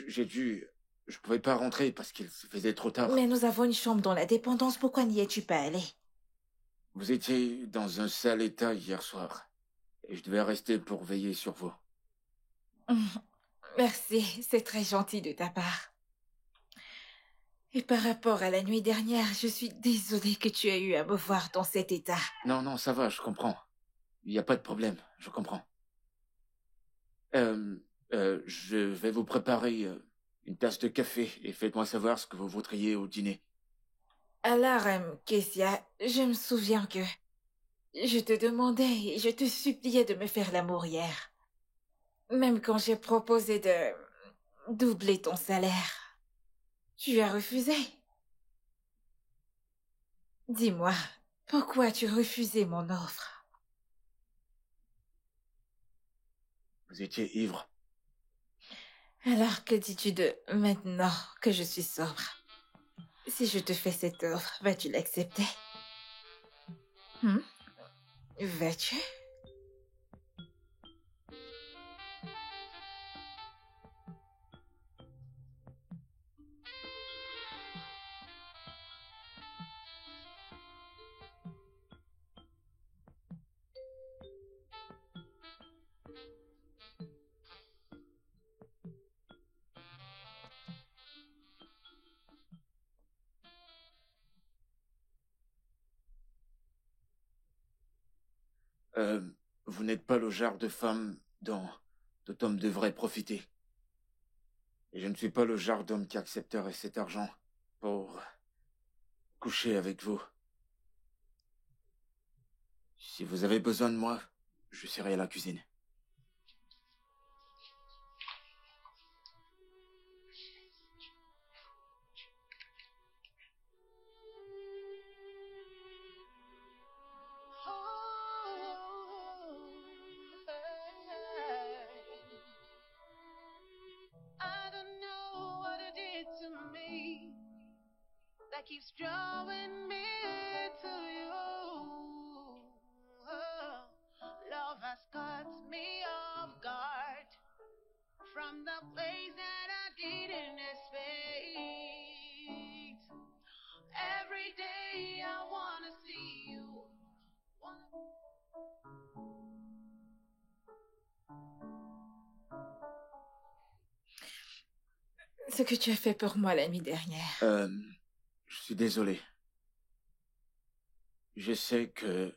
j'ai dû... Je pouvais pas rentrer parce qu'il se faisait trop tard. Mais nous avons une chambre dans la dépendance, pourquoi n'y es-tu pas allé? Vous étiez dans un sale état hier soir. Et je devais rester pour veiller sur vous. Merci, c'est très gentil de ta part. Et par rapport à la nuit dernière, je suis désolée que tu aies eu à me voir dans cet état. Non, ça va, je comprends. Il n'y a pas de problème, je comprends. Je vais vous préparer une tasse de café et faites-moi savoir ce que vous voudriez au dîner. Alors, Kessia, je me souviens que je te demandais et je te suppliais de me faire l'amour hier. Même quand j'ai proposé de doubler ton salaire, tu as refusé. Dis-moi, pourquoi as-tu refusé mon offre? Vous étiez ivre. Alors que dis-tu de maintenant que je suis sobre? Si je te fais cette offre, vas-tu l'accepter? Vas-tu? Vous n'êtes pas le genre de femme dont homme devrait profiter. Et je ne suis pas le genre d'homme qui accepterait cet argent pour coucher avec vous. Si vous avez besoin de moi, je serai à la cuisine. Keeps drawing me to you. Oh, love has caught me off guard from the place that I didn't expect. Every day I wanna see you. Ce que tu as fait pour moi la nuit dernière. Je suis désolé. Je sais que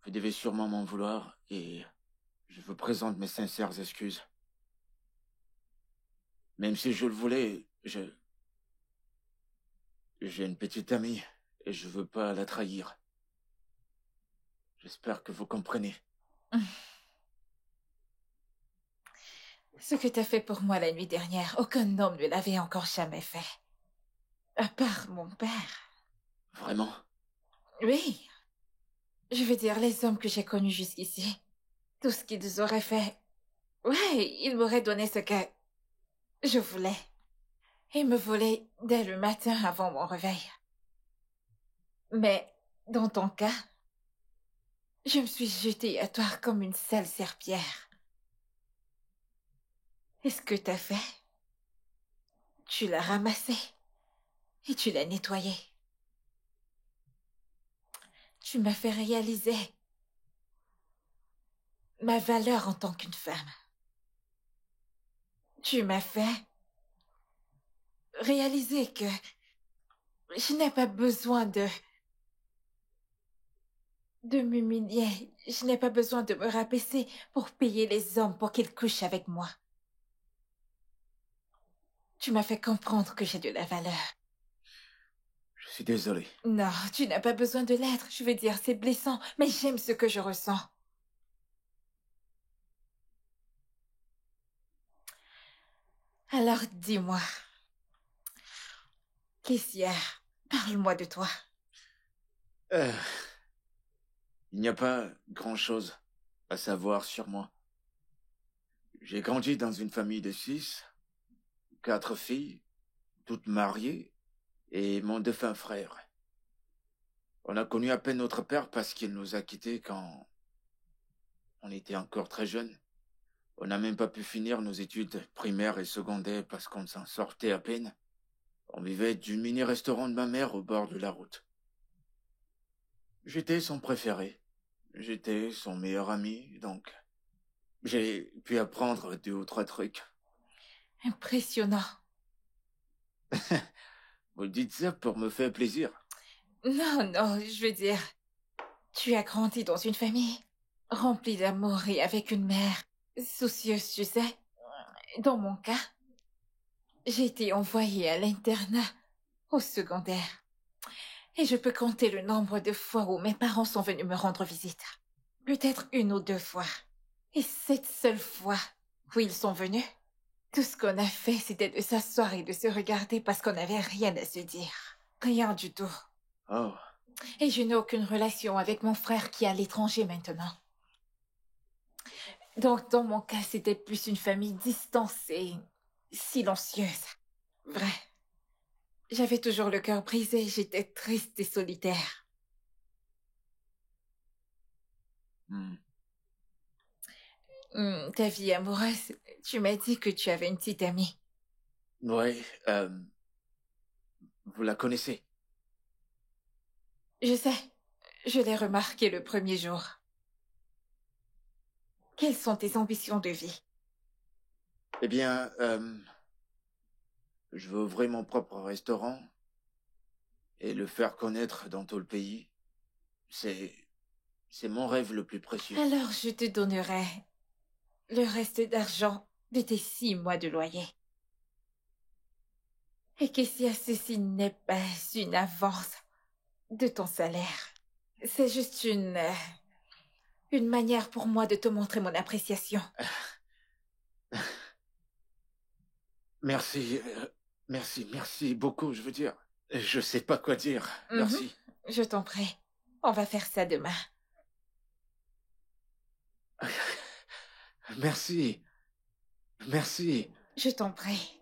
vous devez sûrement m'en vouloir et je vous présente mes sincères excuses. Même si je le voulais, j'ai une petite amie et je veux pas la trahir. J'espère que vous comprenez. Ce que t'as fait pour moi la nuit dernière, aucun homme ne l'avait encore jamais fait. À part mon père. Vraiment? Oui. Je veux dire, les hommes que j'ai connus jusqu'ici, tout ce qu'ils auraient fait... Ouais, ils m'auraient donné ce que je voulais. Ils me volaient dès le matin avant mon réveil. Mais, dans ton cas, je me suis jetée à toi comme une sale serpillière. Et ce que t'as fait, tu l'as ramassé et tu l'as nettoyé. Tu m'as fait réaliser ma valeur en tant qu'une femme. Tu m'as fait réaliser que je n'ai pas besoin de m'humilier. Je n'ai pas besoin de me rabaisser pour payer les hommes pour qu'ils couchent avec moi. Tu m'as fait comprendre que j'ai de la valeur. Je suis désolé. Non, tu n'as pas besoin de l'être. Je veux dire, c'est blessant, mais j'aime ce que je ressens. Alors dis-moi, Kessia, parle-moi de toi. Il n'y a pas grand-chose à savoir sur moi. J'ai grandi dans une famille de 6, 4 filles, toutes mariées, et mon défunt frère. On a connu à peine notre père parce qu'il nous a quittés quand on était encore très jeunes. On n'a même pas pu finir nos études primaires et secondaires parce qu'on s'en sortait à peine. On vivait du mini-restaurant de ma mère au bord de la route. J'étais son préféré. J'étais son meilleur ami, donc j'ai pu apprendre 2 ou 3 trucs. Impressionnant. Vous dites ça pour me faire plaisir. Non, non, je veux dire, tu as grandi dans une famille remplie d'amour et avec une mère soucieuse, tu sais. Dans mon cas, j'ai été envoyée à l'internat au secondaire. Et je peux compter le nombre de fois où mes parents sont venus me rendre visite. Peut-être 1 ou 2 fois. Et cette seule fois où ils sont venus, tout ce qu'on a fait, c'était de s'asseoir et de se regarder parce qu'on n'avait rien à se dire. Rien du tout. Oh, Et je n'ai aucune relation avec mon frère qui est à l'étranger maintenant. Donc, dans mon cas, c'était plus une famille distancée, silencieuse. Vrai. J'avais toujours le cœur brisé, j'étais triste et solitaire. Ta vie amoureuse, tu m'as dit que tu avais une petite amie. ouais, vous la connaissez? Je sais, je l'ai remarqué le premier jour. Quelles sont tes ambitions de vie? Eh bien, je veux ouvrir mon propre restaurant et le faire connaître dans tout le pays. C'est mon rêve le plus précieux. Alors je te donnerai le reste d'argent de tes 6 mois de loyer. Et que si ceci n'est pas une avance de ton salaire, c'est juste une manière pour moi de te montrer mon appréciation. Merci, merci beaucoup, je veux dire. Je sais pas quoi dire. Merci. Je t'en prie. On va faire ça demain. Merci. Merci. Je t'en prie.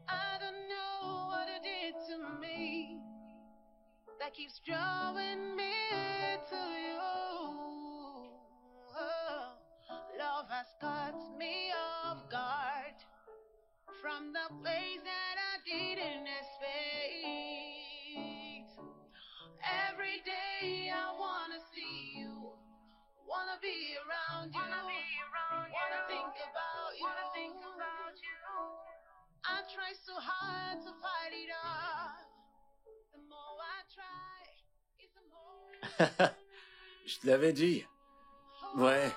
I don't know what it did to me that keeps drawing me to you. Oh, love has caught me off guard from the place that I didn't expect. Every day I wanna see you, wanna be around you, wanna think about you. I try so hard to fight it off. The more I try, it's the more. Je te l'avais dit. Ouais.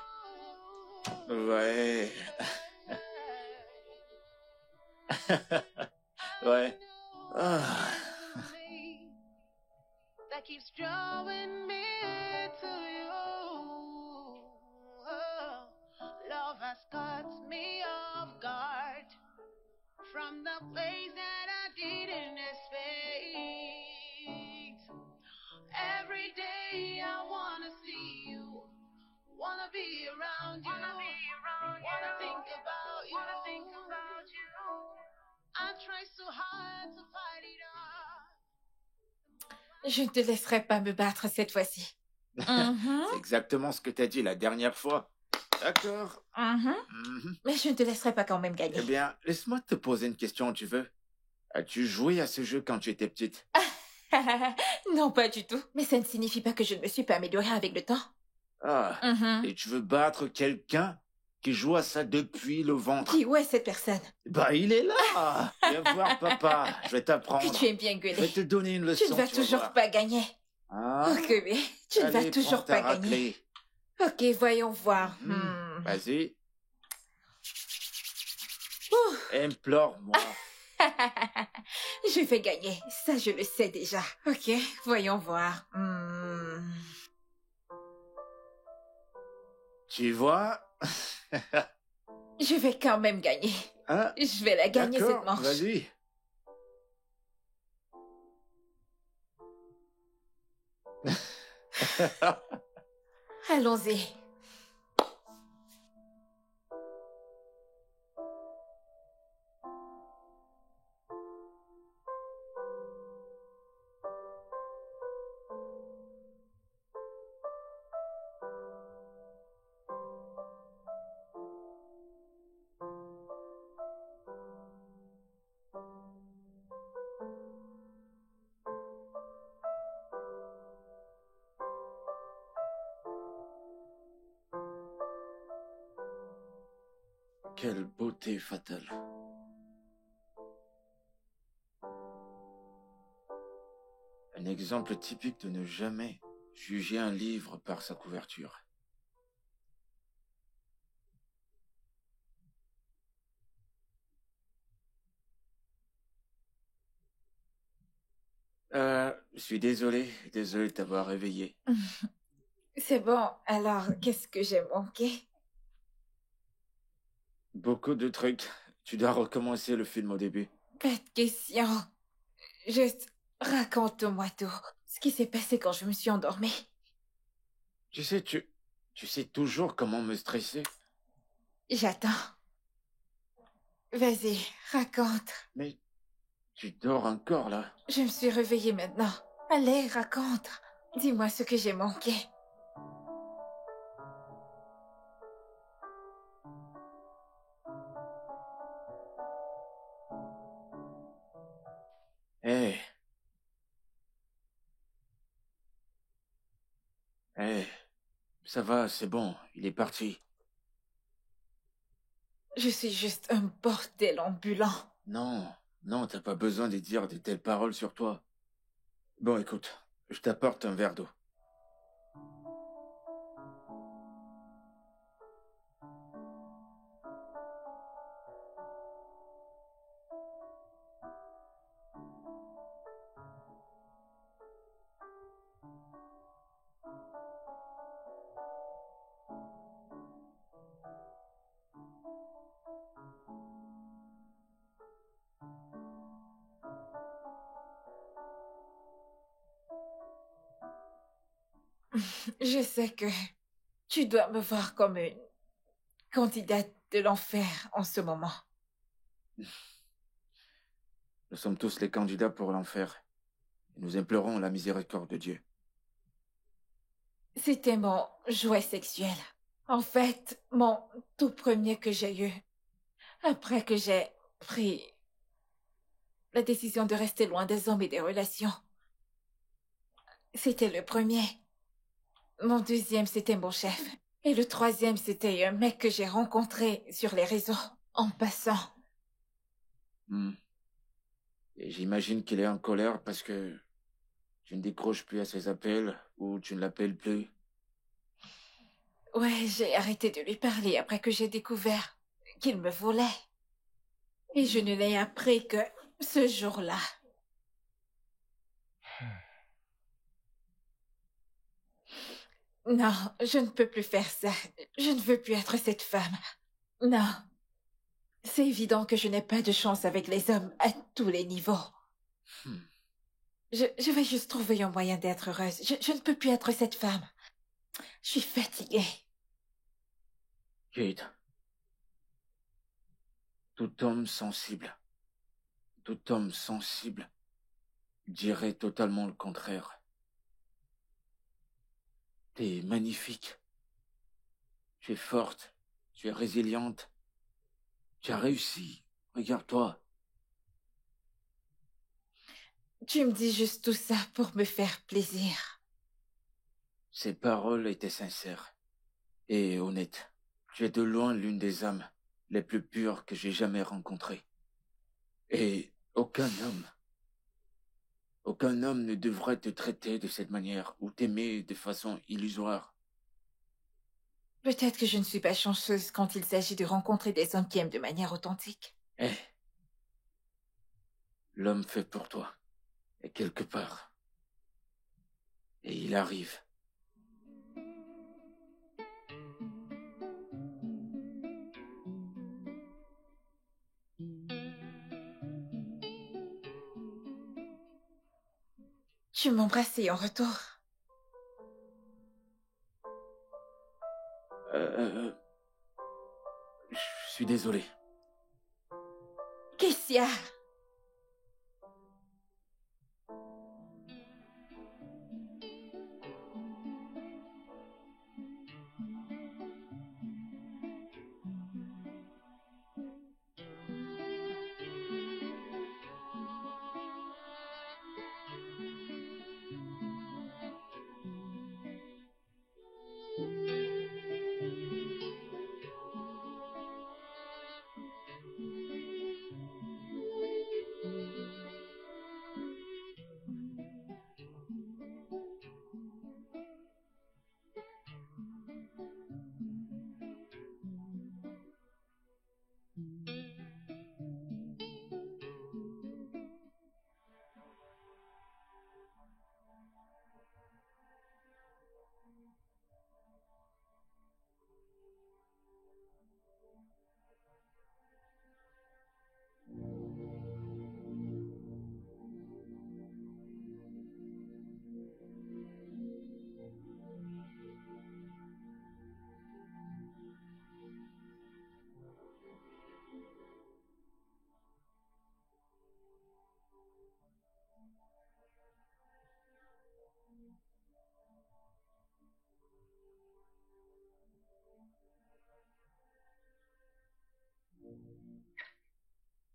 Ouais. Ouais. Ah. That keeps drawing me to you. Oh, love has caught me off guard from the place that I didn't expect. Every day I wanna see you, wanna be around you, wanna think about you. I try so hard to fight it off. Je ne te laisserai pas me battre cette fois-ci. C'est exactement ce que t'as dit la dernière fois. D'accord. Mais je ne te laisserai pas quand même gagner. Eh bien, laisse-moi te poser une question, tu veux. As-tu joué à ce jeu quand tu étais petite? Non, pas du tout. Mais ça ne signifie pas que je ne me suis pas améliorée avec le temps. Ah. Et tu veux battre quelqu'un qui joue à ça depuis le ventre? Qui, où est cette personne? Bah, il est là. Viens voir, papa. Je vais t'apprendre. Que tu aimes bien Je vais gueuler. te donner une leçon. Tu ne vas vas toujours voir. pas gagner. Hein? Ok, mais tu ne vas Allez, toujours prends ta pas gagner. raclée. Ok, voyons voir. Vas-y. Ouh. Implore-moi. Je vais gagner. Ça, je le sais déjà. Ok, voyons voir. Tu vois? Je vais quand même gagner. Hein? Je vais la gagner cette D'accord, manche. vas-y. Allons-y. Quelle beauté fatale. Un exemple typique de ne jamais juger un livre par sa couverture. Je suis désolé de t'avoir réveillé. C'est bon, alors qu'est-ce que j'ai manqué? Beaucoup de trucs. Tu dois recommencer le film au début. Pas de question. Juste, raconte-moi tout. Ce qui s'est passé quand je me suis endormie. Tu sais toujours comment me stresser. J'attends. Vas-y, raconte. Mais tu dors encore là. Je me suis réveillée maintenant. Allez, raconte. Dis-moi ce que j'ai manqué. Hé. Hé. Ça va, c'est bon, il est parti. Je suis juste un bordel ambulant. Non, t'as pas besoin de dire de telles paroles sur toi. Bon, écoute, je t'apporte un verre d'eau. Je sais que tu dois me voir comme une candidate de l'enfer en ce moment. Nous sommes tous les candidats pour l'enfer. Et nous implorons la miséricorde de Dieu. C'était mon jouet sexuel. En fait, mon tout premier que j'ai eu. Après que j'ai pris la décision de rester loin des hommes et des relations. C'était le premier. Mon deuxième, c'était mon chef. Et le troisième, c'était un mec que j'ai rencontré sur les réseaux, en passant. Et j'imagine qu'il est en colère parce que tu ne décroches plus à ses appels ou tu ne l'appelles plus. Ouais, j'ai arrêté de lui parler après que j'ai découvert qu'il me volait. Et je ne l'ai appris que ce jour-là. Non, je ne peux plus faire ça. Je ne veux plus être cette femme. Non. C'est évident que je n'ai pas de chance avec les hommes à tous les niveaux. Je vais juste trouver un moyen d'être heureuse. Je ne peux plus être cette femme. Je suis fatiguée. Kate, tout homme sensible dirait totalement le contraire. T'es magnifique. Tu es forte. Tu es résiliente. Tu as réussi. Regarde-toi. Tu me dis juste tout ça pour me faire plaisir. Ces paroles étaient sincères et honnêtes. Tu es de loin l'une des âmes les plus pures que j'ai jamais rencontrées. Et aucun homme ne devrait te traiter de cette manière ou t'aimer de façon illusoire. Peut-être que je ne suis pas chanceuse quand il s'agit de rencontrer des hommes qui aiment de manière authentique. Eh, l'homme fait pour toi est quelque part. Et il arrive. Tu m'embrassais en retour. suis désolé. Qu'est-ce qu'il y a?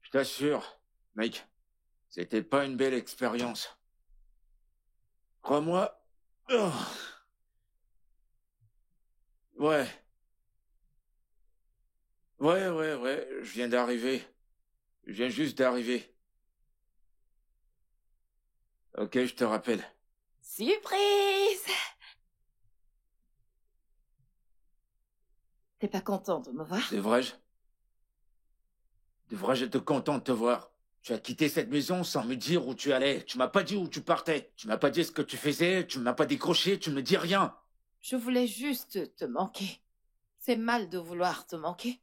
Je t'assure, mec, c'était pas une belle expérience. Crois-moi. Oh. Ouais. Ouais, je viens d'arriver. Je viens juste d'arriver. Ok, je te rappelle. Surprise! T'es pas content de me voir? Devrais-je être content de te voir? Tu as quitté cette maison sans me dire où tu allais. Tu m'as pas dit où tu partais. Tu m'as pas dit ce que tu faisais. Tu m'as pas décroché. Tu ne me dis rien. Je voulais juste te manquer. C'est mal de vouloir te manquer.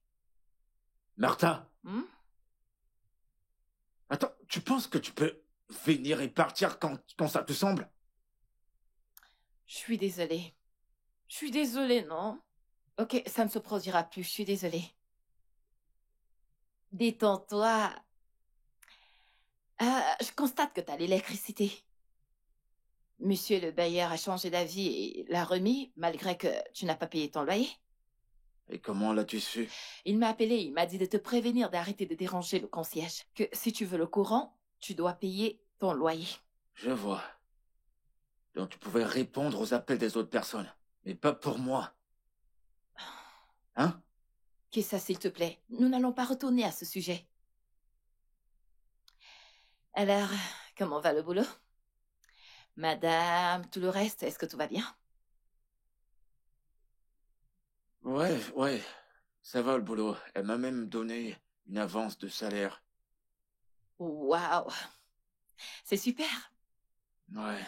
Martha, Hmm? attends, tu penses que tu peux venir et partir quand ça te semble? Je suis désolée. Je suis désolée, non? Ok, ça ne se produira plus, je suis désolée. Détends-toi. Je constate que t'as l'électricité. Monsieur le bailleur a changé d'avis et l'a remis, malgré que tu n'as pas payé ton loyer. Et comment l'as-tu su? Il m'a appelé, il m'a dit de te prévenir d'arrêter de déranger le concierge. Que si tu veux le courant, tu dois payer ton loyer. Je vois. Donc tu pouvais répondre aux appels des autres personnes, mais pas pour moi. Hein? Qu'est-ce ça, s'il te plaît? Nous n'allons pas retourner à ce sujet. Alors, comment va le boulot? Madame, tout le reste, est-ce que tout va bien? Ouais, ça va le boulot. Elle m'a même donné une avance de salaire. Waouh! C'est super! Ouais.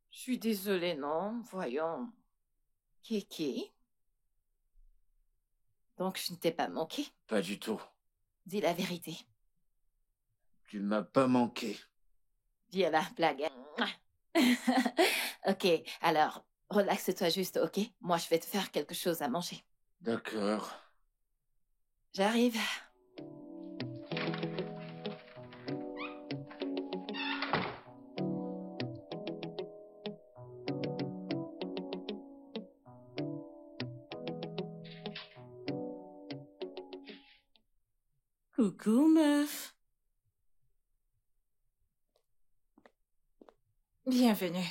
Je suis désolée, non? Voyons. Kéké? Donc, je ne t'ai pas manqué? Pas du tout. Dis la vérité. Tu m'as pas manqué. Dis à la blague. Ok, alors, relaxe-toi juste, ok? Moi, je vais te faire quelque chose à manger. D'accord. J'arrive. Coucou, meuf. Bienvenue.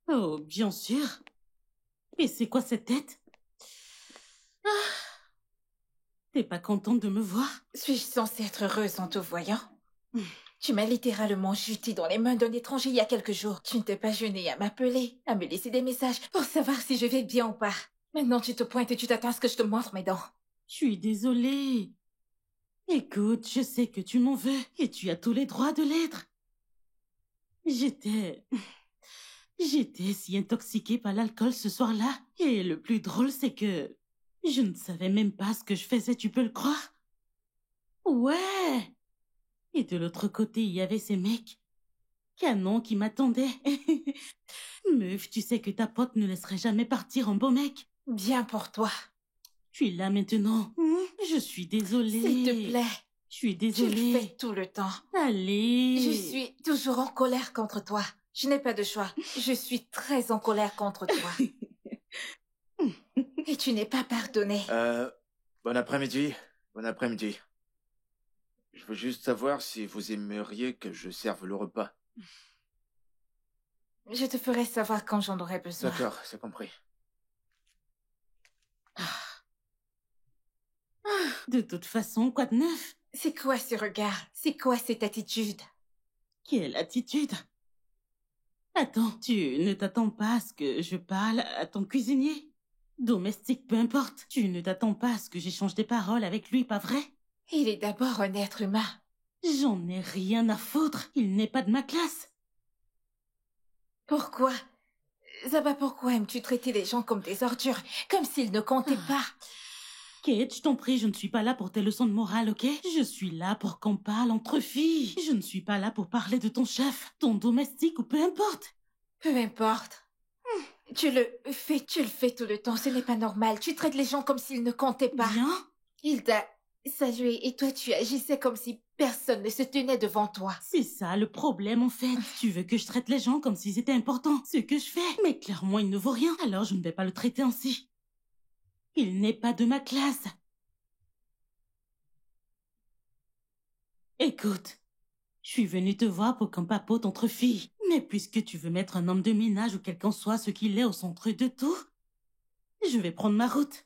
Oh, bien sûr. Et c'est quoi cette tête? Ah. T'es pas contente de me voir? Suis-je censée être heureuse en te voyant? Tu m'as littéralement jeté dans les mains d'un étranger il y a quelques jours. Tu ne t'es pas gêné à m'appeler, à me laisser des messages pour savoir si je vais bien ou pas. Maintenant, tu te pointes et tu t'attends à ce que je te montre mes dents. Je suis désolée. Écoute, je sais que tu m'en veux et tu as tous les droits de l'être. J'étais si intoxiquée par l'alcool ce soir-là. Et le plus drôle, c'est que je ne savais même pas ce que je faisais, tu peux le croire? Ouais. Et de l'autre côté, il y avait ces mecs canons qui m'attendaient. Meuf, tu sais que ta pote ne laisserait jamais partir un beau mec. Bien pour toi. Tu es là maintenant. Je suis désolée. S'il te plaît. Je suis Tu le désolée. fais tout le temps. Allez. Je suis toujours en colère contre toi. Je n'ai pas de choix. Je suis très en colère contre toi. Et tu n'es pas pardonné. Bon après-midi. Bon après-midi. Je veux juste savoir si vous aimeriez que je serve le repas. Je te ferai savoir quand j'en aurai besoin. D'accord, c'est compris. De toute façon, quoi de neuf? C'est quoi ce regard? C'est quoi cette attitude? Quelle attitude? Attends, tu ne t'attends pas à ce que je parle à ton cuisinier? Domestique, peu importe. Tu ne t'attends pas à ce que j'échange des paroles avec lui, pas vrai? Il est d'abord un être humain. J'en ai rien à foutre. Il n'est pas de ma classe. Pourquoi? Zaba, pourquoi aimes-tu traiter les gens comme des ordures? Comme s'ils ne comptaient pas? Kate, je t'en prie, je ne suis pas là pour tes leçons de morale, ok? Je suis là pour qu'on parle entre filles. Je ne suis pas là pour parler de ton chef, ton domestique ou peu importe. Peu importe. Tu le fais tout le temps, ce n'est pas normal. Tu traites les gens comme s'ils ne comptaient pas. Bien. Il t'a salué et toi tu agissais comme si personne ne se tenait devant toi. C'est ça le problème en fait. Tu veux que je traite les gens comme s'ils étaient importants. Ce que je fais. Mais clairement il ne vaut rien. Alors je ne vais pas le traiter ainsi. Il n'est pas de ma classe. Écoute, je suis venue te voir pour qu'on papote entre filles. Mais puisque tu veux mettre un homme de ménage ou quel qu'en soit ce qu'il est au centre de tout, je vais prendre ma route.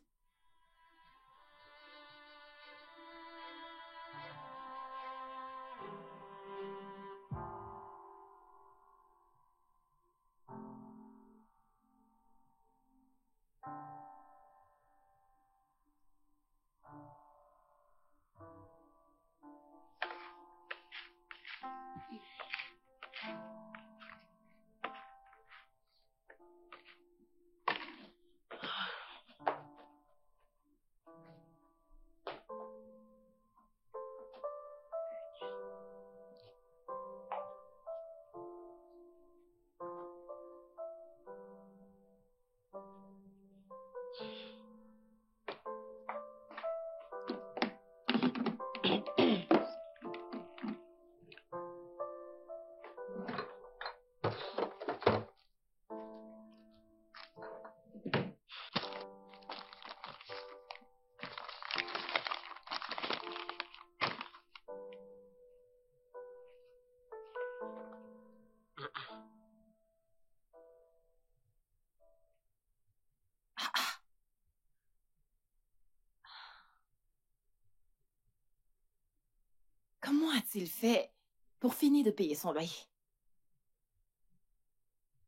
Comment a-t-il fait pour finir de payer son loyer?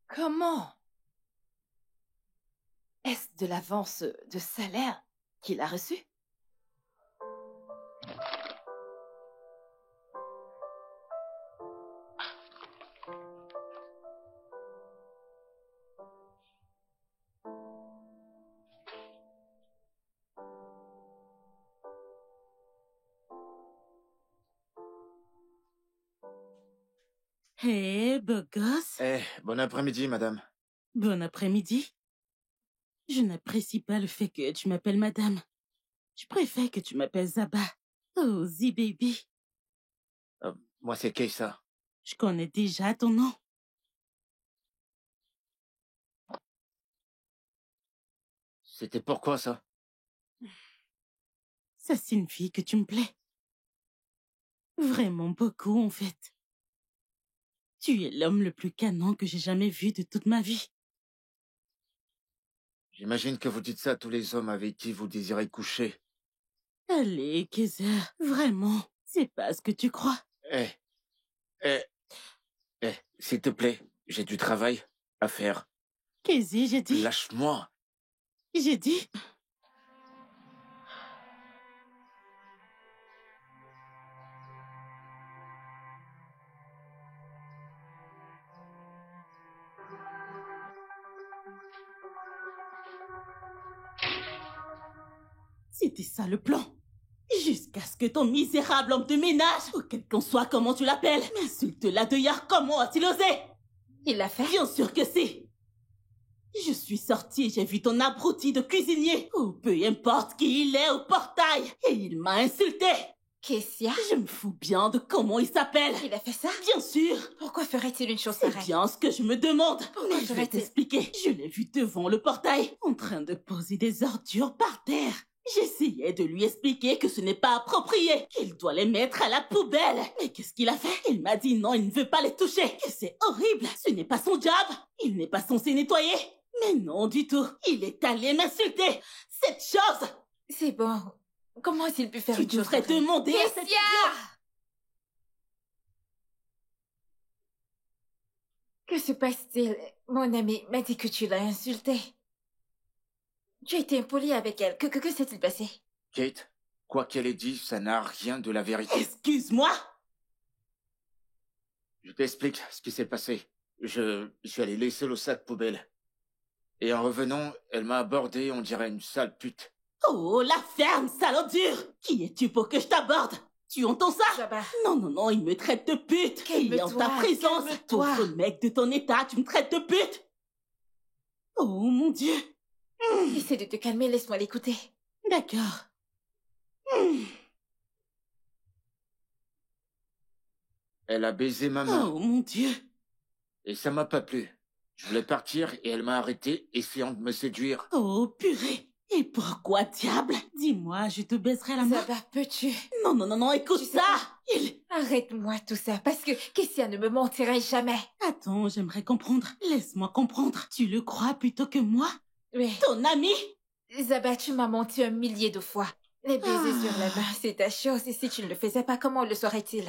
Comment? Est-ce de l'avance de salaire qu'il a reçu? Hé, beau gosse. Bon après-midi, madame. Bon après-midi. Je n'apprécie pas le fait que tu m'appelles madame. Je préfère que tu m'appelles Zaba. Oh, Z-Baby. Moi, c'est Keïsa. Je connais déjà ton nom. C'était pourquoi, ça? Ça signifie que tu me plais. Vraiment beaucoup, en fait. Tu es l'homme le plus canon que j'ai jamais vu de toute ma vie. J'imagine que vous dites ça à tous les hommes avec qui vous désirez coucher. Allez, Kaiser, vraiment, c'est pas ce que tu crois. S'il te plaît, j'ai du travail à faire. Kaiser, j'ai dit... Lâche-moi. J'ai dit... C'était ça le plan. Jusqu'à ce que ton misérable homme de ménage, ou quel qu'en soit comment tu l'appelles, m'insulte la deuillard. Comment a-t-il osé? Il l'a fait? Bien sûr que si. Je suis sortie et j'ai vu ton abruti de cuisinier, ou peu importe qui il est, au portail, et il m'a insulté. Kessia? Je me fous bien de comment il s'appelle. Il a fait ça? Bien sûr. Pourquoi ferait-il une chose C'est pareille? bien ce que je me demande. Pourquoi Mais je vais ferait-il? t'expliquer. Je l'ai vu devant le portail, en train de poser des ordures par terre. J'essayais de lui expliquer que ce n'est pas approprié, qu'il doit les mettre à la poubelle. Mais qu'est-ce qu'il a fait? Il m'a dit non, il ne veut pas les toucher, que c'est horrible. Ce n'est pas son job. Il n'est pas censé nettoyer. Mais non du tout. Il est allé m'insulter. Cette chose. C'est bon. Comment a-t-il pu faire Tu une chose devrais pareille? demander à cette Kessia! idiote. Que se passe-t-il? Mon ami m'a dit que tu l'as insultée. Tu as été impoli avec elle. Que s'est-il passé? Kate, quoi qu'elle ait dit, ça n'a rien de la vérité. Excuse-moi. Je t'explique ce qui s'est passé. Je suis allé laisser le sac poubelle. Et en revenant, elle m'a abordé, on dirait une sale pute. Oh, la ferme, salaud dur. Qui es-tu pour que je t'aborde? Tu entends ça? Zabba. Non, il me traite de pute. Calme-toi, Et en ta présence, calme-toi. pauvre mec de ton état, tu me traites de pute. Oh, mon Dieu. Essaie de te calmer, laisse-moi l'écouter. D'accord. Elle a baisé ma main. Oh, mon Dieu. Et ça m'a pas plu. Je voulais partir et elle m'a arrêté, essayant de me séduire. Oh, purée. Et pourquoi, diable? Dis-moi, je te baiserai la main. Zabba, peux-tu? Non, écoute Tu sais ça. pas. Il... Arrête-moi tout ça, parce que Kessia ne me mentirait jamais. Attends, j'aimerais comprendre. Laisse-moi comprendre. Tu le crois plutôt que moi? Oui. Ton ami? Zabba, tu m'as menti 1 000 000 de fois. Les baisers sur la main, c'est ta chose, et si tu ne le faisais pas, comment le saurait-il?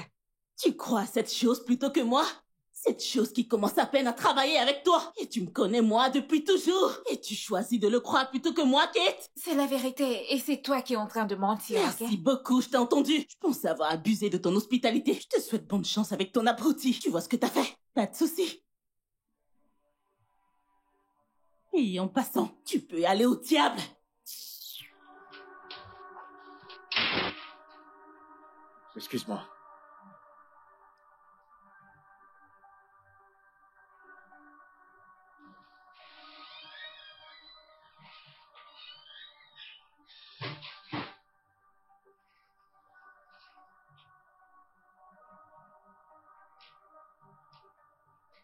Tu crois à cette chose plutôt que moi? Cette chose qui commence à peine à travailler avec toi. Et tu me connais moi depuis toujours. Et tu choisis de le croire plutôt que moi, Kate? C'est la vérité, et c'est toi qui es en train de mentir, Merci ok? beaucoup, je t'ai entendu. Je pensais avoir abusé de ton hospitalité. Je te souhaite bonne chance avec ton abruti. Tu vois ce que t'as fait? Pas de souci. Et en passant, tu peux aller au diable. Excuse-moi.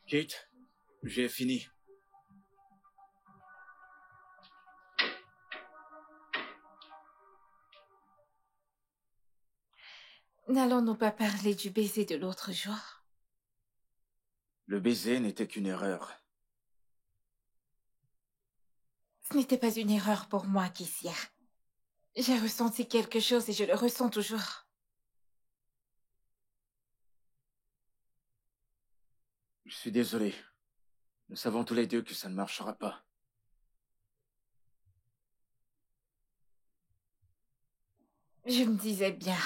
Kate, j'ai fini. N'allons-nous pas parler du baiser de l'autre jour? Le baiser n'était qu'une erreur. Ce n'était pas une erreur pour moi, Kessia. J'ai ressenti quelque chose et je le ressens toujours. Je suis désolé. Nous savons tous les deux que ça ne marchera pas. Je me disais bien.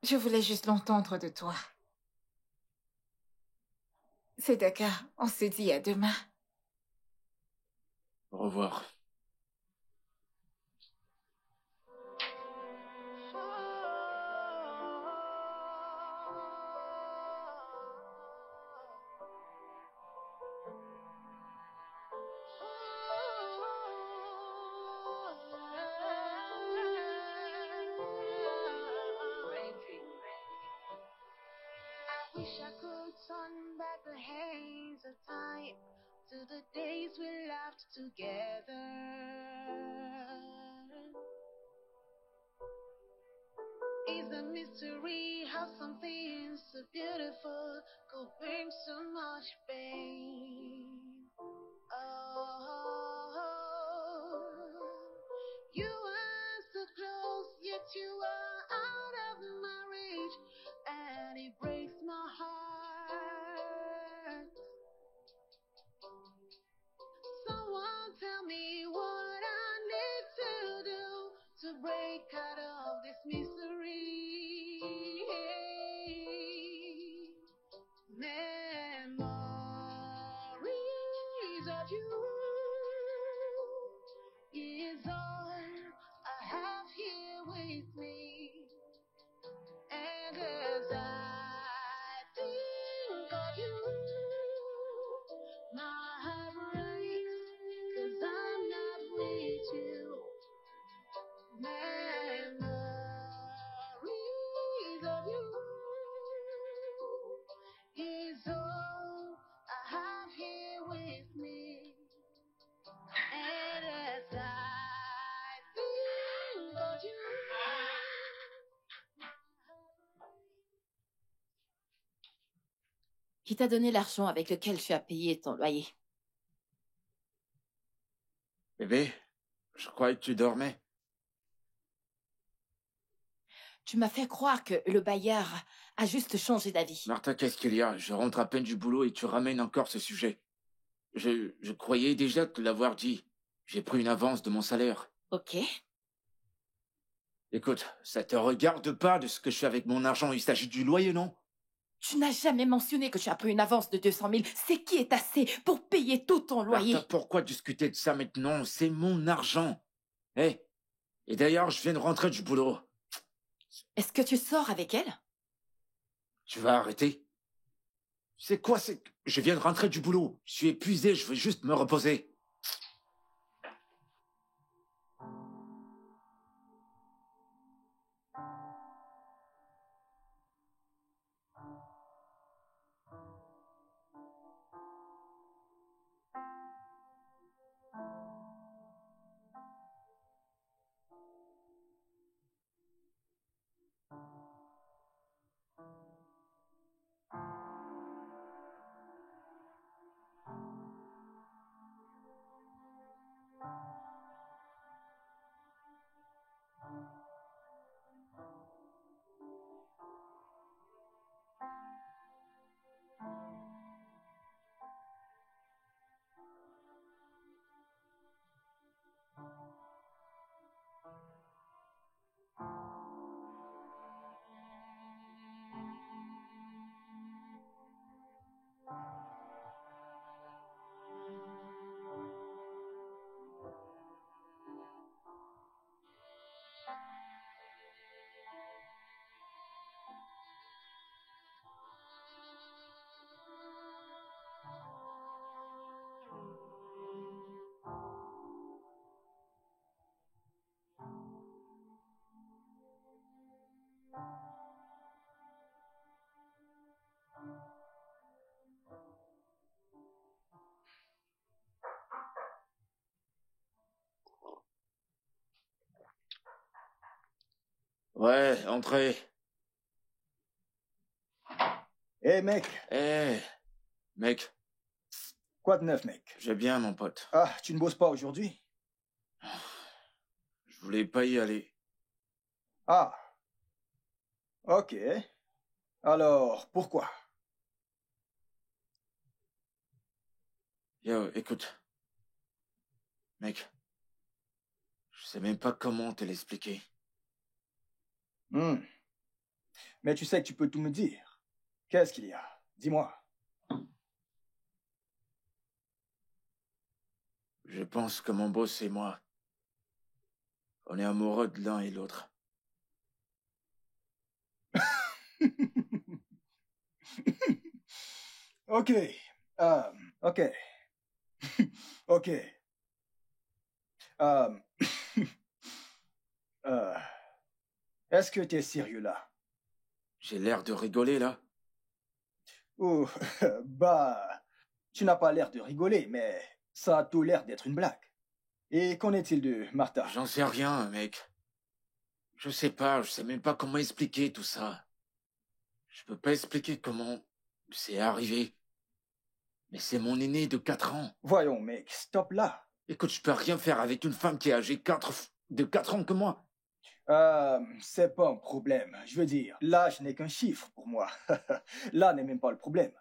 Je voulais juste l'entendre de toi. C'est d'accord, on se dit à demain. Au revoir. I wish I could turn back the hands of time to the days we laughed together. It's a mystery how something so beautiful could bring so much pain. Oh, you are so close, yet you are out of my reach, and it breaks my heart. Someone tell me what I need to do to break out of this misery. Memories qui t'a donné l'argent avec lequel tu as payé ton loyer. Bébé, je croyais que tu dormais. Tu m'as fait croire que le bailleur a juste changé d'avis. Martha, qu'est-ce qu'il y a? Je rentre à peine du boulot et tu ramènes encore ce sujet. Je croyais déjà te l'avoir dit. J'ai pris une avance de mon salaire. Ok. Écoute, ça te regarde pas de ce que je fais avec mon argent. Il s'agit du loyer, non? Tu n'as jamais mentionné que tu as pris une avance de 200 000. C'est qui est assez pour payer tout ton loyer? Martha, pourquoi discuter de ça maintenant? C'est mon argent. Hé, et d'ailleurs, je viens de rentrer du boulot. Est-ce que tu sors avec elle? Tu vas arrêter? C'est quoi, je viens de rentrer du boulot. Je suis épuisé, je veux juste me reposer. Ouais, entrez. Hé, mec. Mec, Quoi de neuf, mec? je vais bien, mon pote. Ah, tu ne bosses pas aujourd'hui? Je voulais pas y aller. Ah. Ok. Alors, pourquoi? Yo, écoute. Mec, je sais même pas comment te l'expliquer. Mais tu sais que tu peux tout me dire. Qu'est-ce qu'il y a? Dis-moi. Je pense que mon boss et moi, on est amoureux de l'un et l'autre. Ok. Ok. Ok. Est-ce que t'es sérieux là? J'ai l'air de rigoler, là? Oh, bah, tu n'as pas l'air de rigoler, mais ça a tout l'air d'être une blague. Et qu'en est-il de Martha? J'en sais rien, mec. Je sais même pas comment expliquer tout ça. Je peux pas expliquer comment c'est arrivé. Mais c'est mon aîné de 4 ans. Voyons, mec, stop là. Écoute, je peux rien faire avec une femme qui est âgée de 4 ans que moi. C'est pas un problème. Je veux dire, l'âge n'est qu'un chiffre pour moi. Là n'est même pas le problème.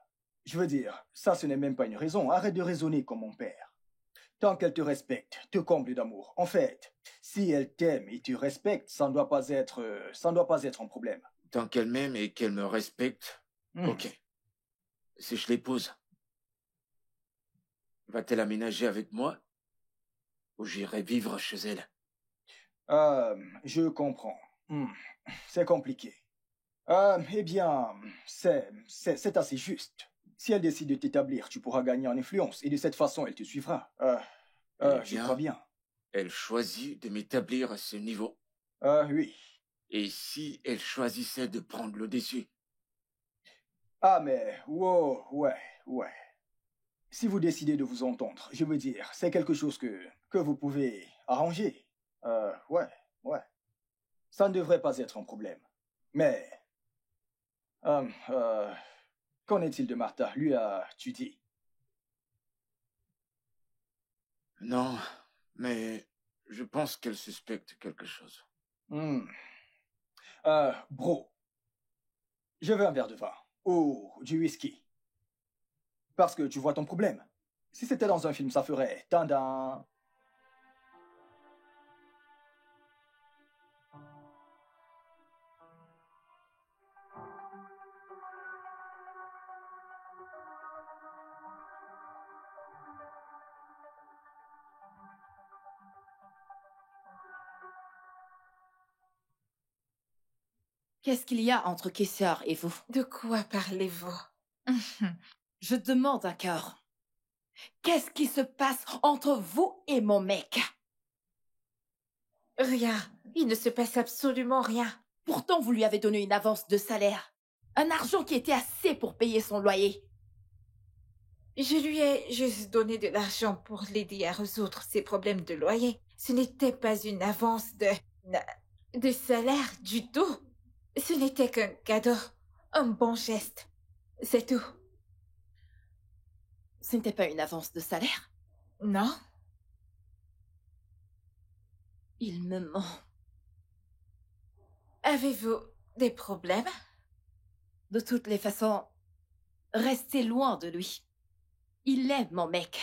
Je veux dire, ça ce n'est même pas une raison. Arrête de raisonner comme mon père. Tant qu'elle te respecte, te comble d'amour. En fait, si elle t'aime et te respecte, ça ne doit pas être un problème. Tant qu'elle m'aime et qu'elle me respecte, ok. Si je l'épouse, va-t-elle aménager avec moi? Ou j'irai vivre chez elle? Je comprends. C'est compliqué. Eh bien, c'est assez juste. Si elle décide de t'établir, tu pourras gagner en influence et de cette façon, elle te suivra. Je crois bien. Elle choisit de m'établir à ce niveau. Oui. Et si elle choisissait de prendre le dessus? Ah, mais, wow, ouais. Si vous décidez de vous entendre, je veux dire, c'est quelque chose que vous pouvez arranger. Ouais. Ça ne devrait pas être un problème. Mais, quand Qu'en est-il de Martha? Lui as-tu dit? Non, mais je pense qu'elle suspecte quelque chose. Bro, je veux un verre de vin. Ou du whisky. Parce que tu vois ton problème. Si c'était dans un film, ça ferait tadam. Qu'est-ce qu'il y a entre Kessar et vous? De quoi parlez-vous? Je demande un cœur. Qu'est-ce qui se passe entre vous et mon mec? Rien. Il ne se passe absolument rien. Pourtant, vous lui avez donné une avance de salaire. Un argent qui était assez pour payer son loyer. Je lui ai juste donné de l'argent pour l'aider à résoudre ses problèmes de loyer. Ce n'était pas une avance de salaire du tout. Ce n'était qu'un cadeau. Un bon geste. C'est tout. Ce n'était pas une avance de salaire? Non? Il me ment. Avez-vous des problèmes? De toutes les façons, restez loin de lui. Il est mon mec.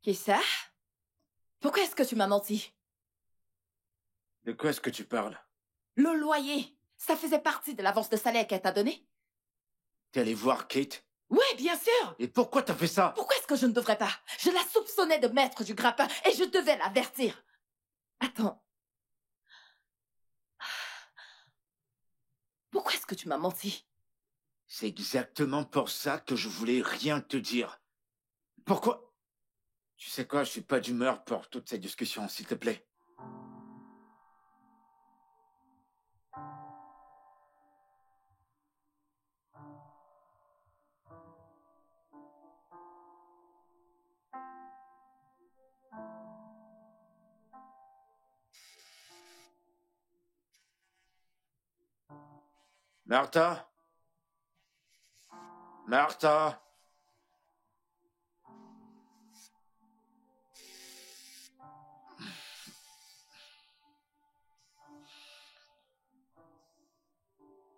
Kessa? Pourquoi est-ce que tu m'as menti? De quoi est-ce que tu parles? Le loyer, ça faisait partie de l'avance de salaire qu'elle t'a donnée? T'es allé voir Kate? Oui, bien sûr! Et pourquoi t'as fait ça? Pourquoi est-ce que je ne devrais pas? Je la soupçonnais de mettre du grappin et je devais l'avertir. Attends. Pourquoi est-ce que tu m'as menti? C'est exactement pour ça que je voulais rien te dire. Pourquoi? Tu sais quoi, je suis pas d'humeur pour toute cette discussion, s'il te plaît. Martha? Martha?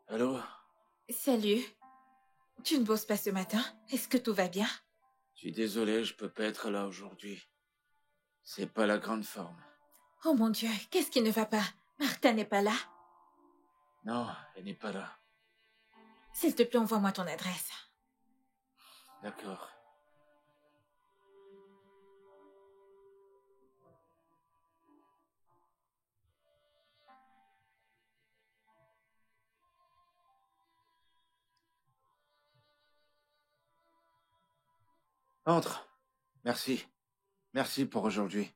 Allô? Salut. Tu ne bosses pas ce matin? Est-ce que tout va bien? Je suis désolé, je peux pas être là aujourd'hui. C'est pas la grande forme. Oh mon Dieu, qu'est-ce qui ne va pas? Martha n'est pas là? Non, elle n'est pas là. S'il te plaît, envoie-moi ton adresse. D'accord. Entre. Merci. Merci pour aujourd'hui.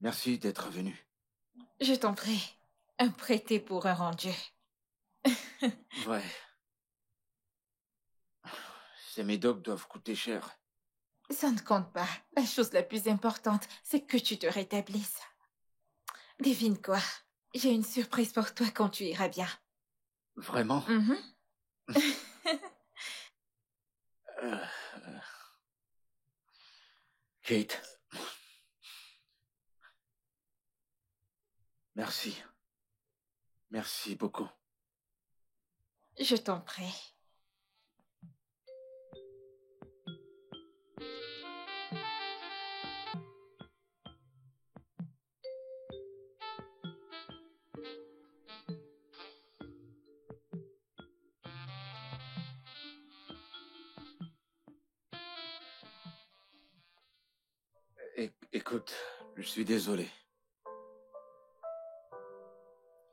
Merci d'être venu. Je t'en prie. Un prêté pour un rendu. Ouais. Ces médocs doivent coûter cher. Ça ne compte pas. La chose la plus importante, c'est que tu te rétablisses. Devine quoi? J'ai une surprise pour toi quand tu iras bien. Vraiment? Mhm. Euh, Kate. Merci. Merci beaucoup. Je t'en prie. Écoute, je suis désolé.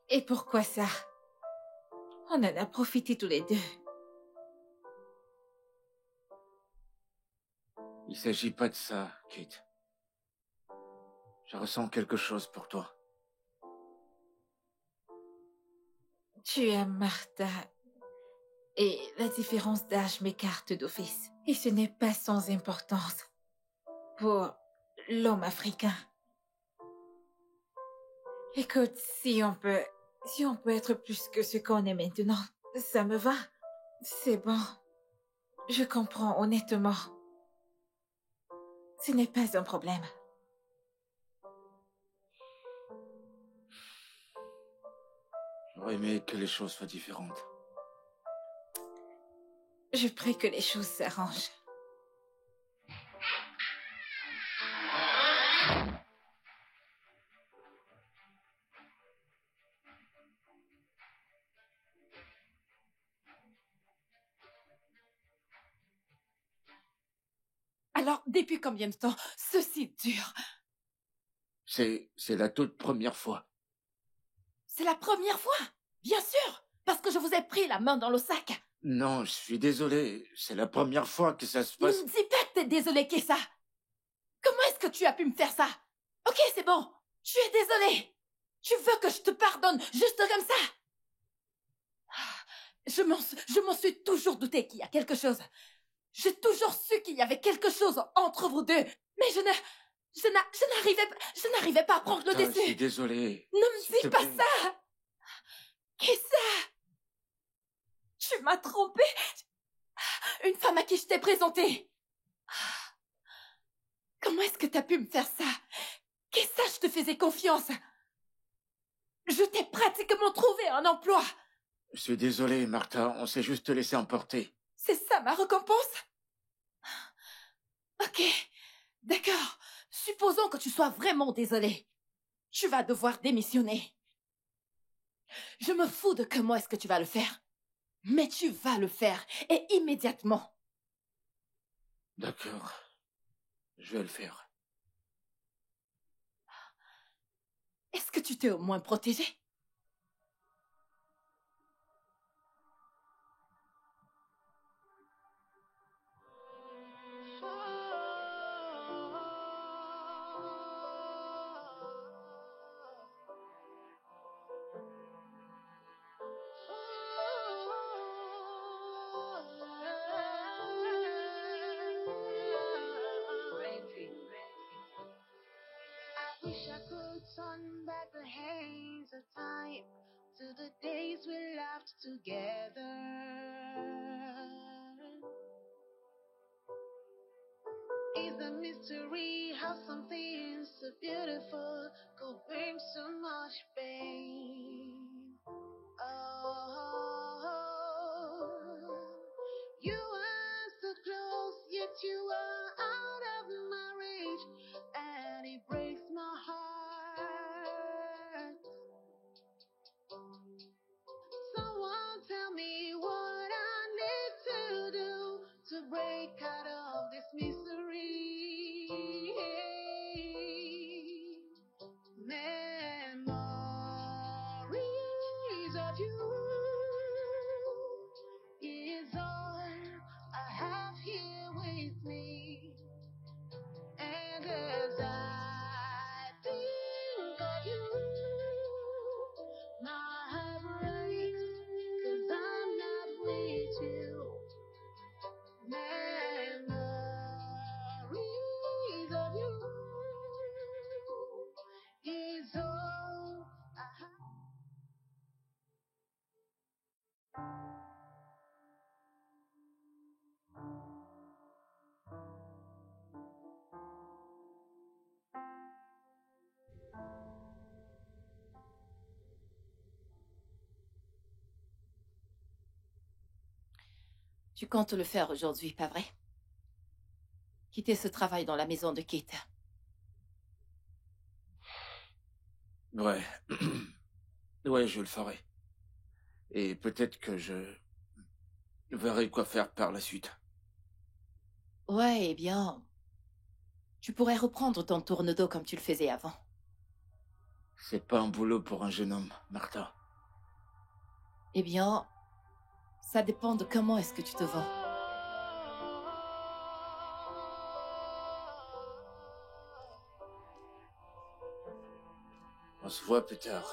Et pourquoi ça? On en a profité tous les deux. Il s'agit pas de ça, Kate. Je ressens quelque chose pour toi. Tu es Martha. Et la différence d'âge m'écarte d'office. Et ce n'est pas sans importance pour l'homme africain. Écoute, si on peut être plus que ce qu'on est maintenant, ça me va. C'est bon. Je comprends honnêtement. Ce n'est pas un problème. J'aurais aimé que les choses soient différentes. Je prie que les choses s'arrangent. Alors, depuis combien de temps ceci dure? C'est la toute première fois. C'est la première fois? Bien sûr, parce que je vous ai pris la main dans le sac. Non, je suis désolé. C'est la première fois que ça se passe. Ne me dis pas que t'es désolé, Kessa. Comment est-ce que tu as pu me faire ça? Ok, c'est bon. Tu es désolé. Tu veux que je te pardonne juste comme ça? Je m'en suis toujours douté qu'il y a quelque chose. J'ai toujours su qu'il y avait quelque chose entre vous deux. Mais je n'arrivais pas à prendre le Je dessus. suis désolé. Ne me S'il dis te pas plaît. ça. Kessa, tu m'as trompé. Une femme à qui je t'ai présenté. Comment est-ce que t'as pu me faire ça? Kessa, je te faisais confiance. Je t'ai pratiquement trouvé un emploi. Je suis désolé, Martha. On s'est juste laissé emporter. C'est ça ma récompense? Ok, d'accord. Supposons que tu sois vraiment désolé. Tu vas devoir démissionner. Je me fous de comment est-ce que tu vas le faire. Mais tu vas le faire, et immédiatement. D'accord. Je vais le faire. Est-ce que tu t'es au moins protégé? I wish I could turn back the hands of time to the days we laughed together. It's a mystery how something so beautiful could bring so much pain. Oh, you are so close, yet you are out of my reach, and it breaks my heart. Someone tell me what I need to do to break out of this misery. Memories of you is all I have here with me. And as I think of you, my heart breaks, 'cause I'm not with you. Memories of you is all I have. Tu comptes le faire aujourd'hui, pas vrai? Quitter ce travail dans la maison de Kate. Ouais. Ouais, je le ferai. Et peut-être que je verrai quoi faire par la suite. Ouais, eh bien... Tu pourrais reprendre ton tourne-dos comme tu le faisais avant. C'est pas un boulot pour un jeune homme, Martha. Eh bien, Ça dépend de comment est-ce que tu te vends. On se voit plus tard.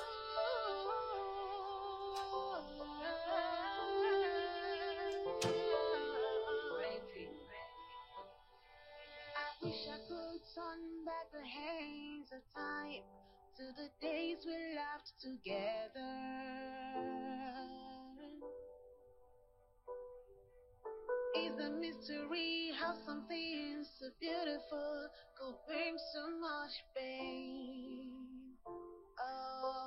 I wish I could turn back the hands of time to the days we laughed together. It's a mystery how something so beautiful could bring so much pain. Oh,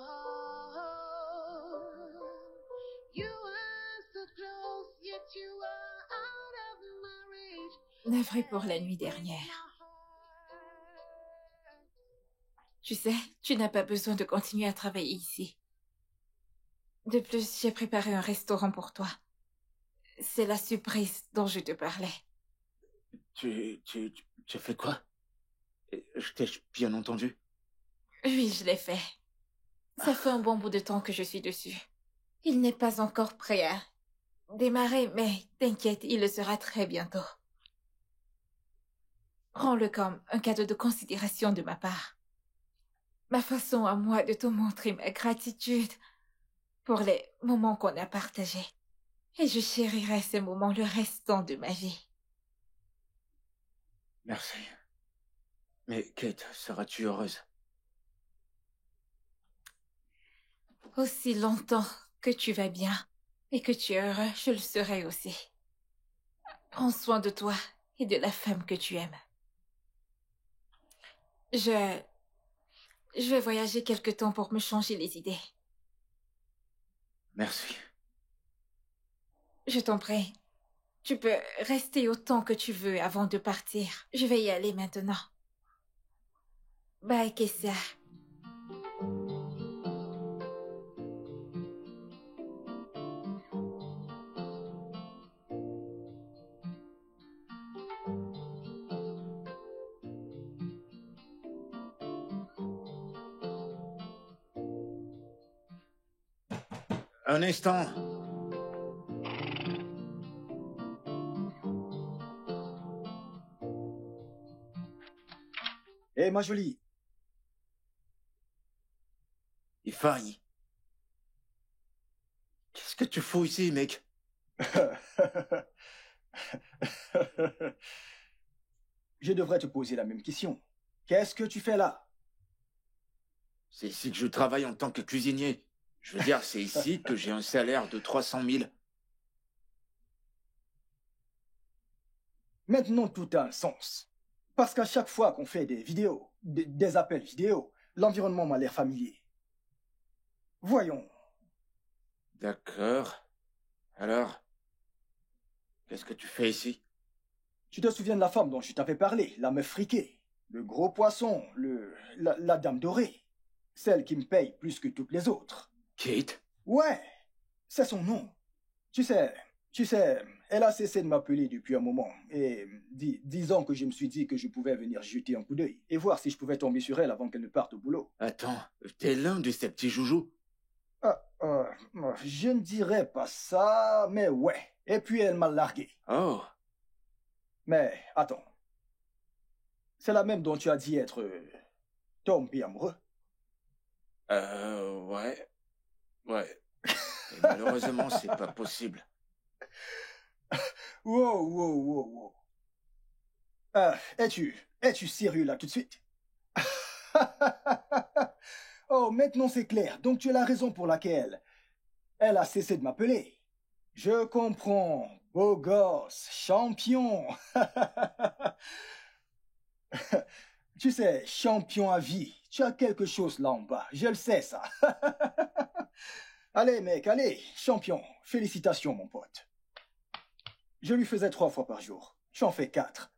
you are so close, yet you are out of my reach. Navré pour la nuit dernière. Tu sais, tu n'as pas besoin de continuer à travailler ici. De plus, j'ai préparé un restaurant pour toi. C'est la surprise dont je te parlais. Tu as fait quoi? Je t'ai bien entendu. Oui, je l'ai fait. Ça fait un bon bout de temps que je suis dessus. Il n'est pas encore prêt à démarrer, mais t'inquiète, il le sera très bientôt. Prends-le comme un cadeau de considération de ma part. Ma façon à moi de te montrer ma gratitude pour les moments qu'on a partagés. Et je chérirai ces moments le restant de ma vie. Merci. Mais Kate, seras-tu heureuse? Aussi longtemps que tu vas bien et que tu es heureux, je le serai aussi. Prends soin de toi et de la femme que tu aimes. Je vais voyager quelque temps pour me changer les idées. Merci. Je t'en prie. Tu peux rester autant que tu veux avant de partir. Je vais y aller maintenant. Bye, Kessia. Un instant. Hé, ma jolie. Ifai. Qu'est-ce que tu fous ici, mec? Je devrais te poser la même question. Qu'est-ce que tu fais là? C'est ici que je travaille en tant que cuisinier. Je veux dire, c'est ici que j'ai un salaire de 300 000. Maintenant, tout a un sens. Parce qu'à chaque fois qu'on fait des vidéos, des appels vidéo, l'environnement m'a l'air familier. Voyons. D'accord. Alors, qu'est-ce que tu fais ici? Tu te souviens de la femme dont je t'avais parlé, la meuf friquée, le gros poisson, la dame dorée, celle qui me paye plus que toutes les autres. Kate? Ouais, c'est son nom. Tu sais, elle a cessé de m'appeler depuis un moment. Et disons que je me suis dit que je pouvais venir jeter un coup d'œil et voir si je pouvais tomber sur elle avant qu'elle ne parte au boulot. Attends, t'es l'un de ces petits joujoux? Je ne dirais pas ça, mais ouais. Et puis elle m'a largué. Oh, Mais attends. C'est la même dont tu as dit être tombé amoureux. Ouais. Ouais. Et malheureusement, c'est pas possible. Wow. Es-tu sérieux là tout de suite? Oh, maintenant c'est clair. Donc tu as la raison pour laquelle elle a cessé de m'appeler. Je comprends. Beau gosse, champion. Tu sais, champion à vie. Tu as quelque chose là en bas. Je le sais, ça. Allez, mec, allez. Champion. Félicitations, mon pote. Je lui faisais 3 fois par jour. J'en fais 4.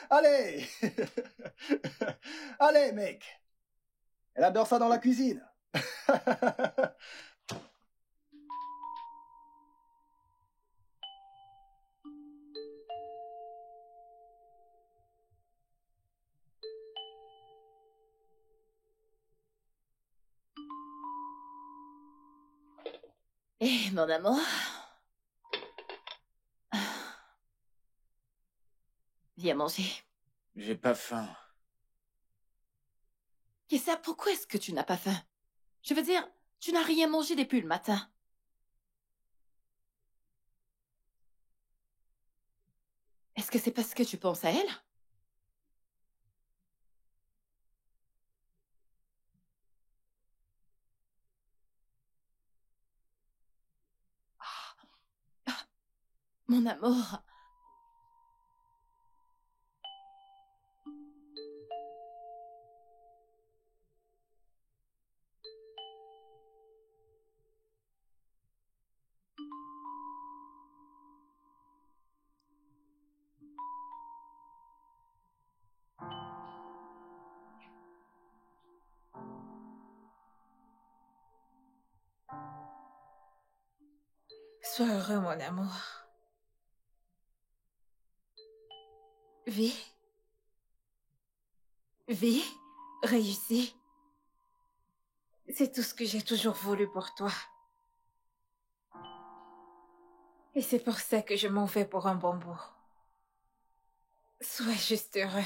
Allez. Allez, mec. Elle adore ça dans la cuisine. Eh, mon amour. Viens manger. J'ai pas faim. Kessa, pourquoi est-ce que tu n'as pas faim? Je veux dire, tu n'as rien mangé depuis le matin. Est-ce que c'est parce que tu penses à elle? Mon amour. Sois heureux, mon amour. Vis. Vis. Réussis. C'est tout ce que j'ai toujours voulu pour toi. Et c'est pour ça que je m'en vais pour un bon bout. Sois juste heureux.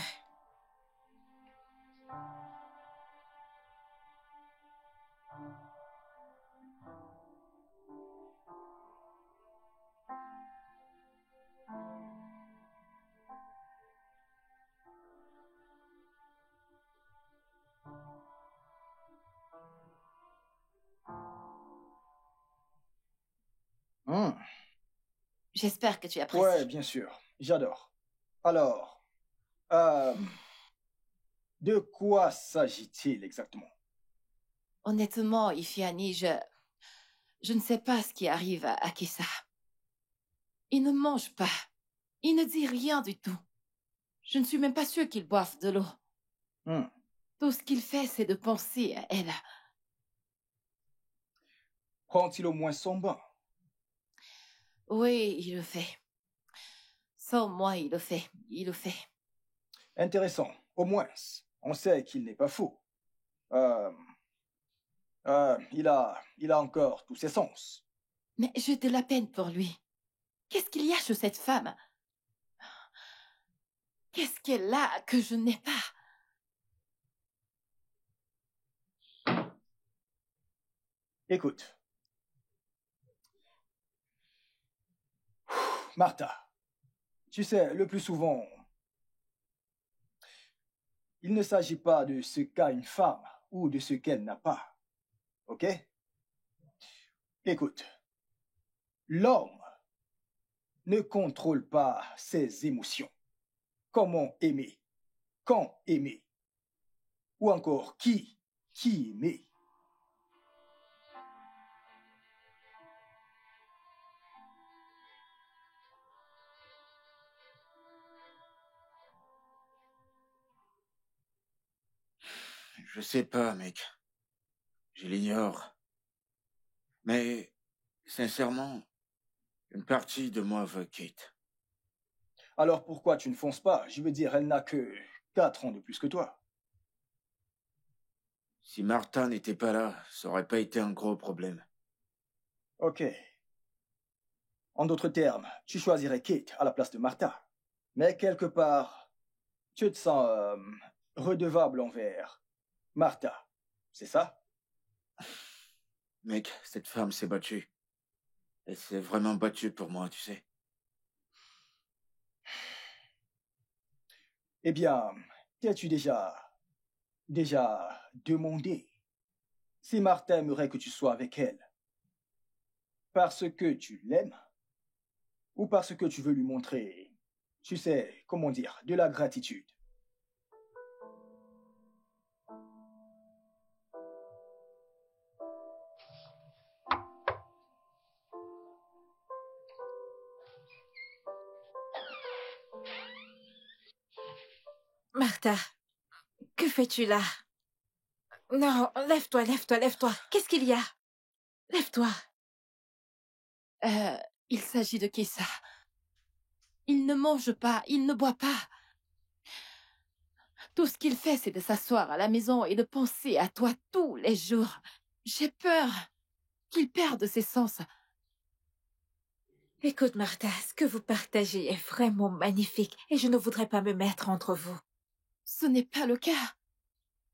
Hmm. J'espère que tu apprécies. Ouais, bien sûr. J'adore. Alors, de quoi s'agit-il exactement? Honnêtement, Ifiani, je ne sais pas ce qui arrive à Kessa. Il ne mange pas. Il ne dit rien du tout. Je ne suis même pas sûre qu'il boive de l'eau. Hmm. Tout ce qu'il fait, c'est de penser à elle. Prend-il au moins son bain? Oui, il le fait. Sans moi, il le fait. Il le fait. Intéressant. Au moins, on sait qu'il n'est pas fou. Il a encore tous ses sens. Mais j'ai de la peine pour lui. Qu'est-ce qu'il y a chez cette femme? Qu'est-ce qu'elle a que je n'ai pas? Écoute. Martha, tu sais, le plus souvent, il ne s'agit pas de ce qu'a une femme ou de ce qu'elle n'a pas. Ok? Écoute, l'homme ne contrôle pas ses émotions. Comment aimer? Quand aimer? Ou encore qui aimer? Je sais pas, mec. Je l'ignore. Mais, sincèrement, une partie de moi veut Kate. Alors pourquoi tu ne fonces pas? Je veux dire, elle n'a que 4 ans de plus que toi. Si Martha n'était pas là, ça aurait pas été un gros problème. Ok. En d'autres termes, tu choisirais Kate à la place de Martha. Mais quelque part, tu te sens redevable envers Martha. C'est ça? Mec, cette femme s'est battue. Elle s'est vraiment battue pour moi, tu sais. Eh bien, t'as-tu déjà demandé si Martha aimerait que tu sois avec elle? Parce que tu l'aimes? Ou parce que tu veux lui montrer, tu sais, comment dire, de la gratitude? Martha, que fais-tu là? Non, lève-toi, lève-toi, lève-toi. Qu'est-ce qu'il y a? Lève-toi. Il s'agit de Kessa. Il ne mange pas, il ne boit pas. Tout ce qu'il fait, c'est de s'asseoir à la maison et de penser à toi tous les jours. J'ai peur qu'il perde ses sens. Écoute, Martha, ce que vous partagez est vraiment magnifique et je ne voudrais pas me mettre entre vous. Ce n'est pas le cas.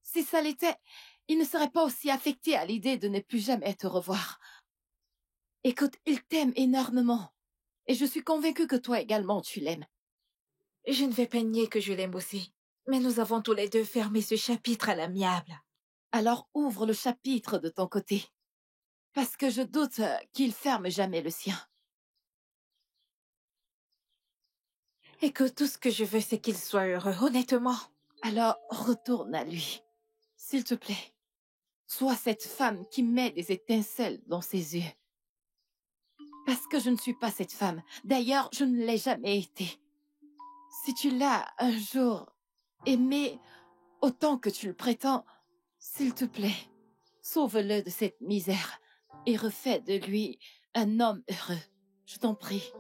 Si ça l'était, il ne serait pas aussi affecté à l'idée de ne plus jamais te revoir. Écoute, il t'aime énormément. Et je suis convaincue que toi également, tu l'aimes. Je ne vais pas nier que je l'aime aussi. Mais nous avons tous les deux fermé ce chapitre à l'amiable. Alors ouvre le chapitre de ton côté. Parce que je doute qu'il ferme jamais le sien. Écoute, tout ce que je veux, c'est qu'il soit heureux, honnêtement. Alors retourne à lui. S'il te plaît. Sois cette femme qui met des étincelles dans ses yeux. Parce que je ne suis pas cette femme. D'ailleurs, je ne l'ai jamais été. Si tu l'as un jour aimé autant que tu le prétends, s'il te plaît, sauve-le de cette misère et refais de lui un homme heureux. Je t'en prie.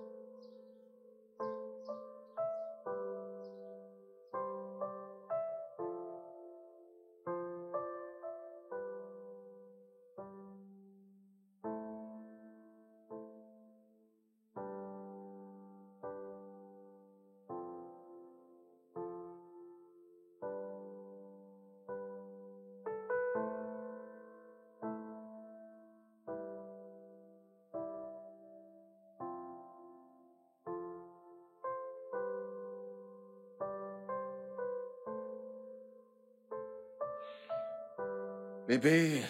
Bébé.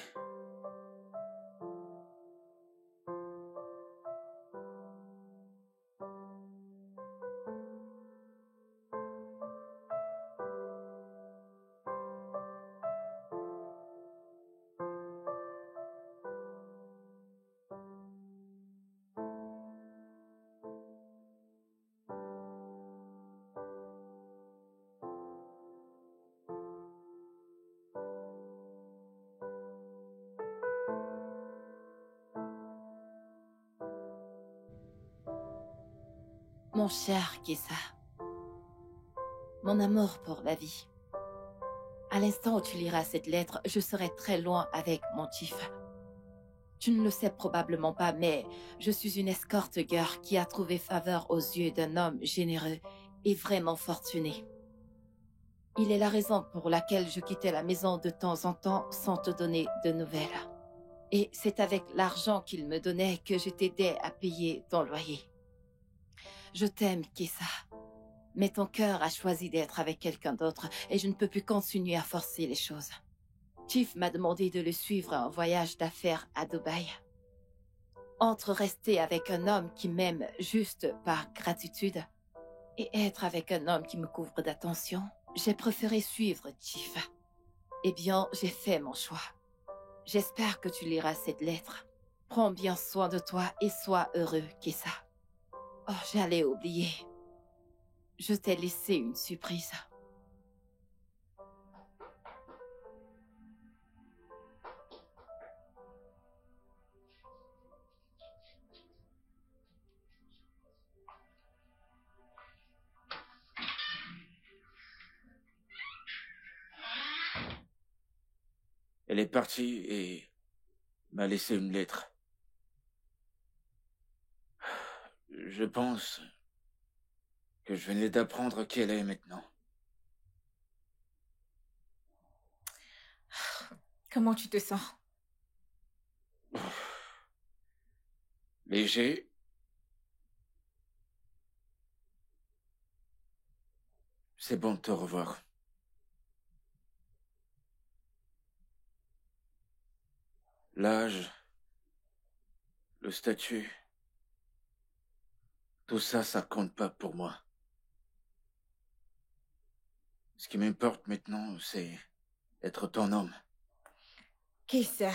Mon cher Kessa, mon amour pour la vie. À l'instant où tu liras cette lettre, je serai très loin avec mon chief. Tu ne le sais probablement pas, mais je suis une escorte girl qui a trouvé faveur aux yeux d'un homme généreux et vraiment fortuné. Il est la raison pour laquelle je quittais la maison de temps en temps sans te donner de nouvelles. Et c'est avec l'argent qu'il me donnait que je t'aidais à payer ton loyer. Je t'aime, Kessa. Mais ton cœur a choisi d'être avec quelqu'un d'autre et je ne peux plus continuer à forcer les choses. Chief m'a demandé de le suivre en voyage d'affaires à Dubaï. Entre rester avec un homme qui m'aime juste par gratitude et être avec un homme qui me couvre d'attention, j'ai préféré suivre Chief. Eh bien, j'ai fait mon choix. J'espère que tu liras cette lettre. Prends bien soin de toi et sois heureux, Kessa. Oh, j'allais oublier. Je t'ai laissé une surprise. Elle est partie et m'a laissé une lettre. Je pense que je venais d'apprendre qui elle est maintenant. Comment tu te sens? Léger. C'est bon de te revoir. L'âge, le statut, tout ça, ça compte pas pour moi. Ce qui m'importe maintenant, c'est être ton homme. Kessa,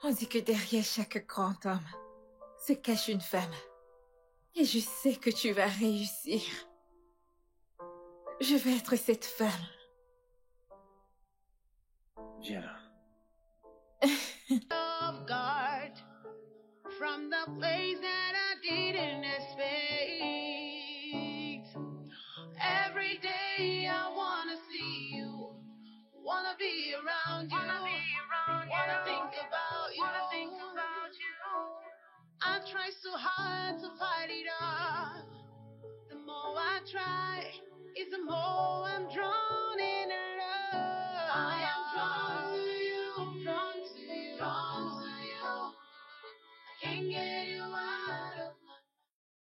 on dit que derrière chaque grand homme se cache une femme. Et je sais que tu vas réussir. Je vais être cette femme. Viens là. Off guard from the place that I didn't expect. Every day I wanna see you, wanna be around you, wanna think about you. I try try so hard to fight it off. The more I try, is the more I'm drawn in love. I am drawn to you, drawn to you, drawn to you. I can't get you out.